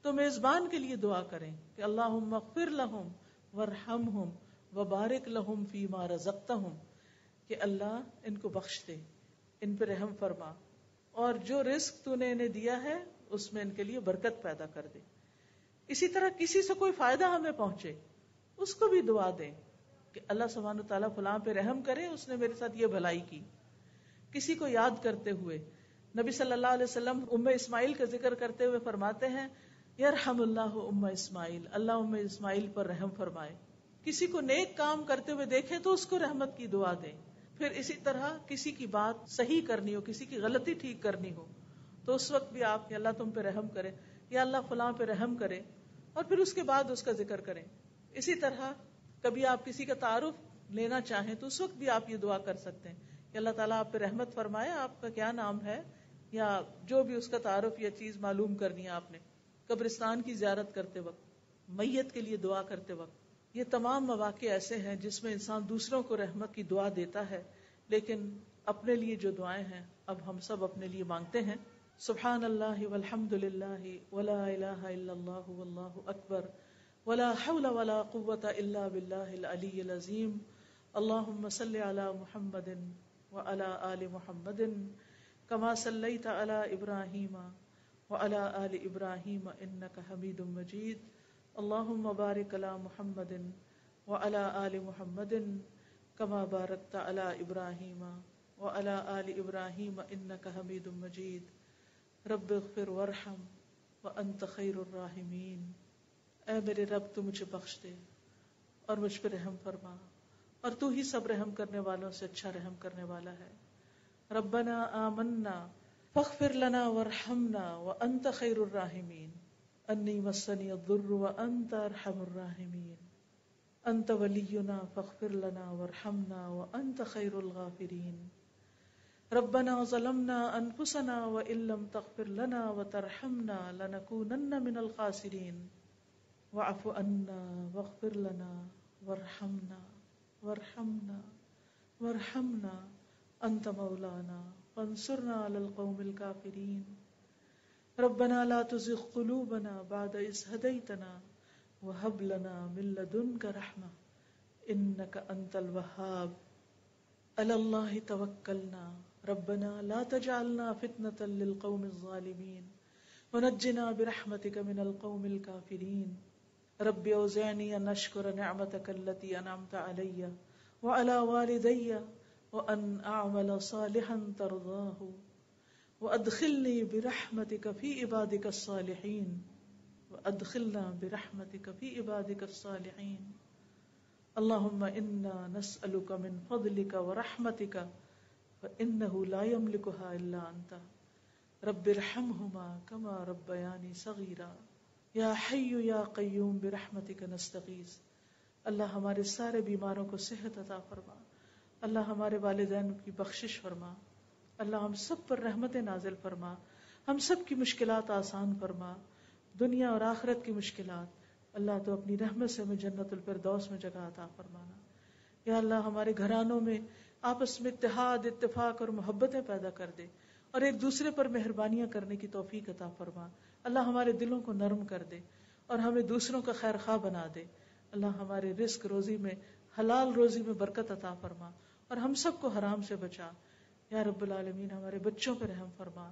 تو میزبان کے لیے دعا کریں کہ اللہم اغفر لہم ورحمہم وبارک لہم فیما رزقتہم، کہ اللہ ان کو بخش دے، ان پہ رحم فرما، اور جو رزق تو نے انہیں دیا ہے اس میں ان کے لیے برکت پیدا کر دے. اسی طرح کسی سے کوئی فائدہ ہمیں پہنچے اس کو بھی دعا دیں کہ اللہ سبحانہ وتعالیٰ فلاں پہ رحم کرے، اس نے میرے ساتھ یہ بھلائی کی. کسی کو یاد کرتے ہوئے نبی صلی اللہ علیہ وسلم ام اسماعیل کا ذکر کرتے ہوئے فرماتے ہیں یرحم اللہ ام اسماعیل، اللہ ام اسماعیل پر رحم فرمائے. کسی کو نیک کام کرتے ہوئے دیکھیں تو اس کو رحمت کی دعا دیں. پھر اسی طرح کسی کی بات صحیح کرنی ہو، کسی کی غلطی ٹھیک کرنی ہو تو اس وقت بھی آپ کہ اللہ تم پہ رحم کرے یا اللہ فلاں پہ رحم کرے، اور پھر اس کے بعد اس کا ذکر کریں. اسی طرح کبھی آپ کسی کا تعارف لینا چاہیں تو اس وقت بھی آپ یہ دعا کر سکتے ہیں کہ اللہ تعالیٰ آپ پہ رحمت فرمائے، آپ کا کیا نام ہے، یا جو بھی اس کا تعارف یا چیز معلوم کرنی ہے آپ نے. قبرستان کی زیارت کرتے وقت، میت کے لیے دعا کرتے وقت، یہ تمام مواقع ایسے ہیں جس میں انسان دوسروں کو رحمت کی دعا دیتا ہے، لیکن اپنے لیے جو دعائیں ہیں اب ہم سب اپنے لیے مانگتے ہیں. سبحان اللہ والحمد للہ ولا الہ الا اللہ واللہ اکبر ولا حول ولا قوة الا باللہ العلی العظیم. اللہم صل علی محمد وعلی آل محمد کما صلیت علی ابراہیم وعلی آل ابراہیم انک حمید مجید. اللہم بارک علی محمد وعلی آل محمد کما بارکت علی ابراہیم وعلی آل ابراہیم انک حمید مجید. رب اغفر وارحم وانت خیر الراحمین. اے میرے رب تو مجھے بخش دے اور مجھ پہ رحم فرما، اور تو ہی سب رحم کرنے والوں سے اچھا رحم کرنے والا ہے. ربنا آمنا فاغفر لنا وارحمنا وانت خیر الراحمین. انی مسنی الضر وانت ارحم الراحمین. انت ولینا فاغفر لنا وارحمنا وانت خیر الغافرین. ربنا ظلمنا انفسنا وان لم تغفر لنا وترحمنا لنکونن من الخاسرین. واعف عنا واغفر لنا وارحمنا وارحمنا وارحمنا انت مولانا فانصرنا على القوم الكافرین. ربنا لا تزغ قلوبنا بعد إذ هديتنا وهب لنا من لدنك رحمة إنك أنت الوهاب. على الله توكلنا ربنا لا تجعلنا فتنة للقوم الظالمين ونجنا برحمتك من القوم الكافرين. رب اوزعني ان اشكر نعمتك التي انعمت علي وعلى والدي وان اعمل صالحا ترضاه وادخلني برحمتك في عبادك الصالحين وادخلنا برحمتك في عبادك الصالحين. اللهم انا نسألك من فضلك ورحمتك فانه لا يملكها الا انت. رب ارحمهما كما ربياني صغيرا. یا حی یا قیوم برحمتک نستغیث. اللہ ہمارے سارے بیماروں کو صحت عطا فرما، اللہ ہمارے والدین کی بخشش فرما، اللہ ہم سب پر رحمت نازل فرما، ہم سب کی مشکلات آسان فرما، دنیا اور آخرت کی مشکلات. اللہ تو اپنی رحمت سے ہمیں جنت الفردوس میں جگہ عطا فرمانا. یا اللہ ہمارے گھرانوں میں آپس میں اتحاد، اتفاق اور محبتیں پیدا کر دے، اور ایک دوسرے پر مہربانیاں کرنے کی توفیق عطا فرما. اللہ ہمارے دلوں کو نرم کر دے اور ہمیں دوسروں کا خیر خواہ بنا دے. اللہ ہمارے رزق روزی میں، حلال روزی میں برکت عطا فرما اور ہم سب کو حرام سے بچا. یا رب العالمین ہمارے بچوں پہ رحم فرما.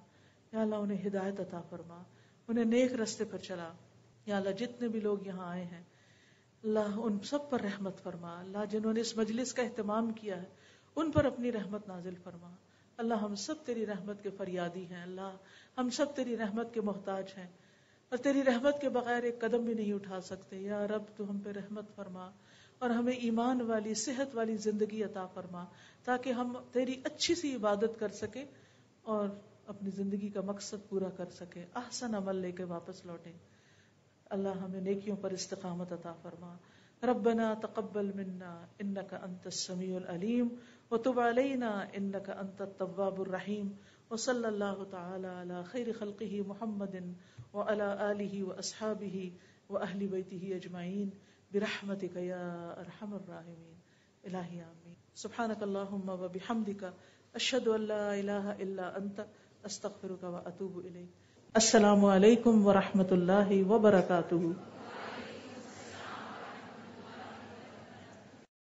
یا اللہ انہیں ہدایت عطا فرما، انہیں نیک رستے پر چلا. یا اللہ جتنے بھی لوگ یہاں آئے ہیں اللہ ان سب پر رحمت فرما. اللہ جنہوں نے اس مجلس کا اہتمام کیا ہے ان پر اپنی رحمت نازل فرما. اللہ ہم سب تیری رحمت کے فریادی ہیں، اللہ ہم سب تیری رحمت کے محتاج ہیں، اور تیری رحمت کے بغیر ایک قدم بھی نہیں اٹھا سکتے. یا رب تو ہم پہ رحمت فرما اور ہمیں ایمان والی، صحت والی زندگی عطا فرما تاکہ ہم تیری اچھی سی عبادت کر سکیں اور اپنی زندگی کا مقصد پورا کر سکیں، احسن عمل لے کے واپس لوٹیں. اللہ ہمیں نیکیوں پر استقامت عطا فرما. ربنا تقبل منا انك انت السميع العليم وتب علينا انك انت التواب الرحيم وصلى الله تعالى على خير خلقه محمد وعلى آله واصحابه واهل بيته اجمعين برحمتك يا ارحم الراحمين. الہی آمین. سبحانك اللهم وبحمدك اشهد ان لا اله الا انت استغفرك واتوب الیک. السلام علیکم ورحمۃ اللہ وبرکاتہ.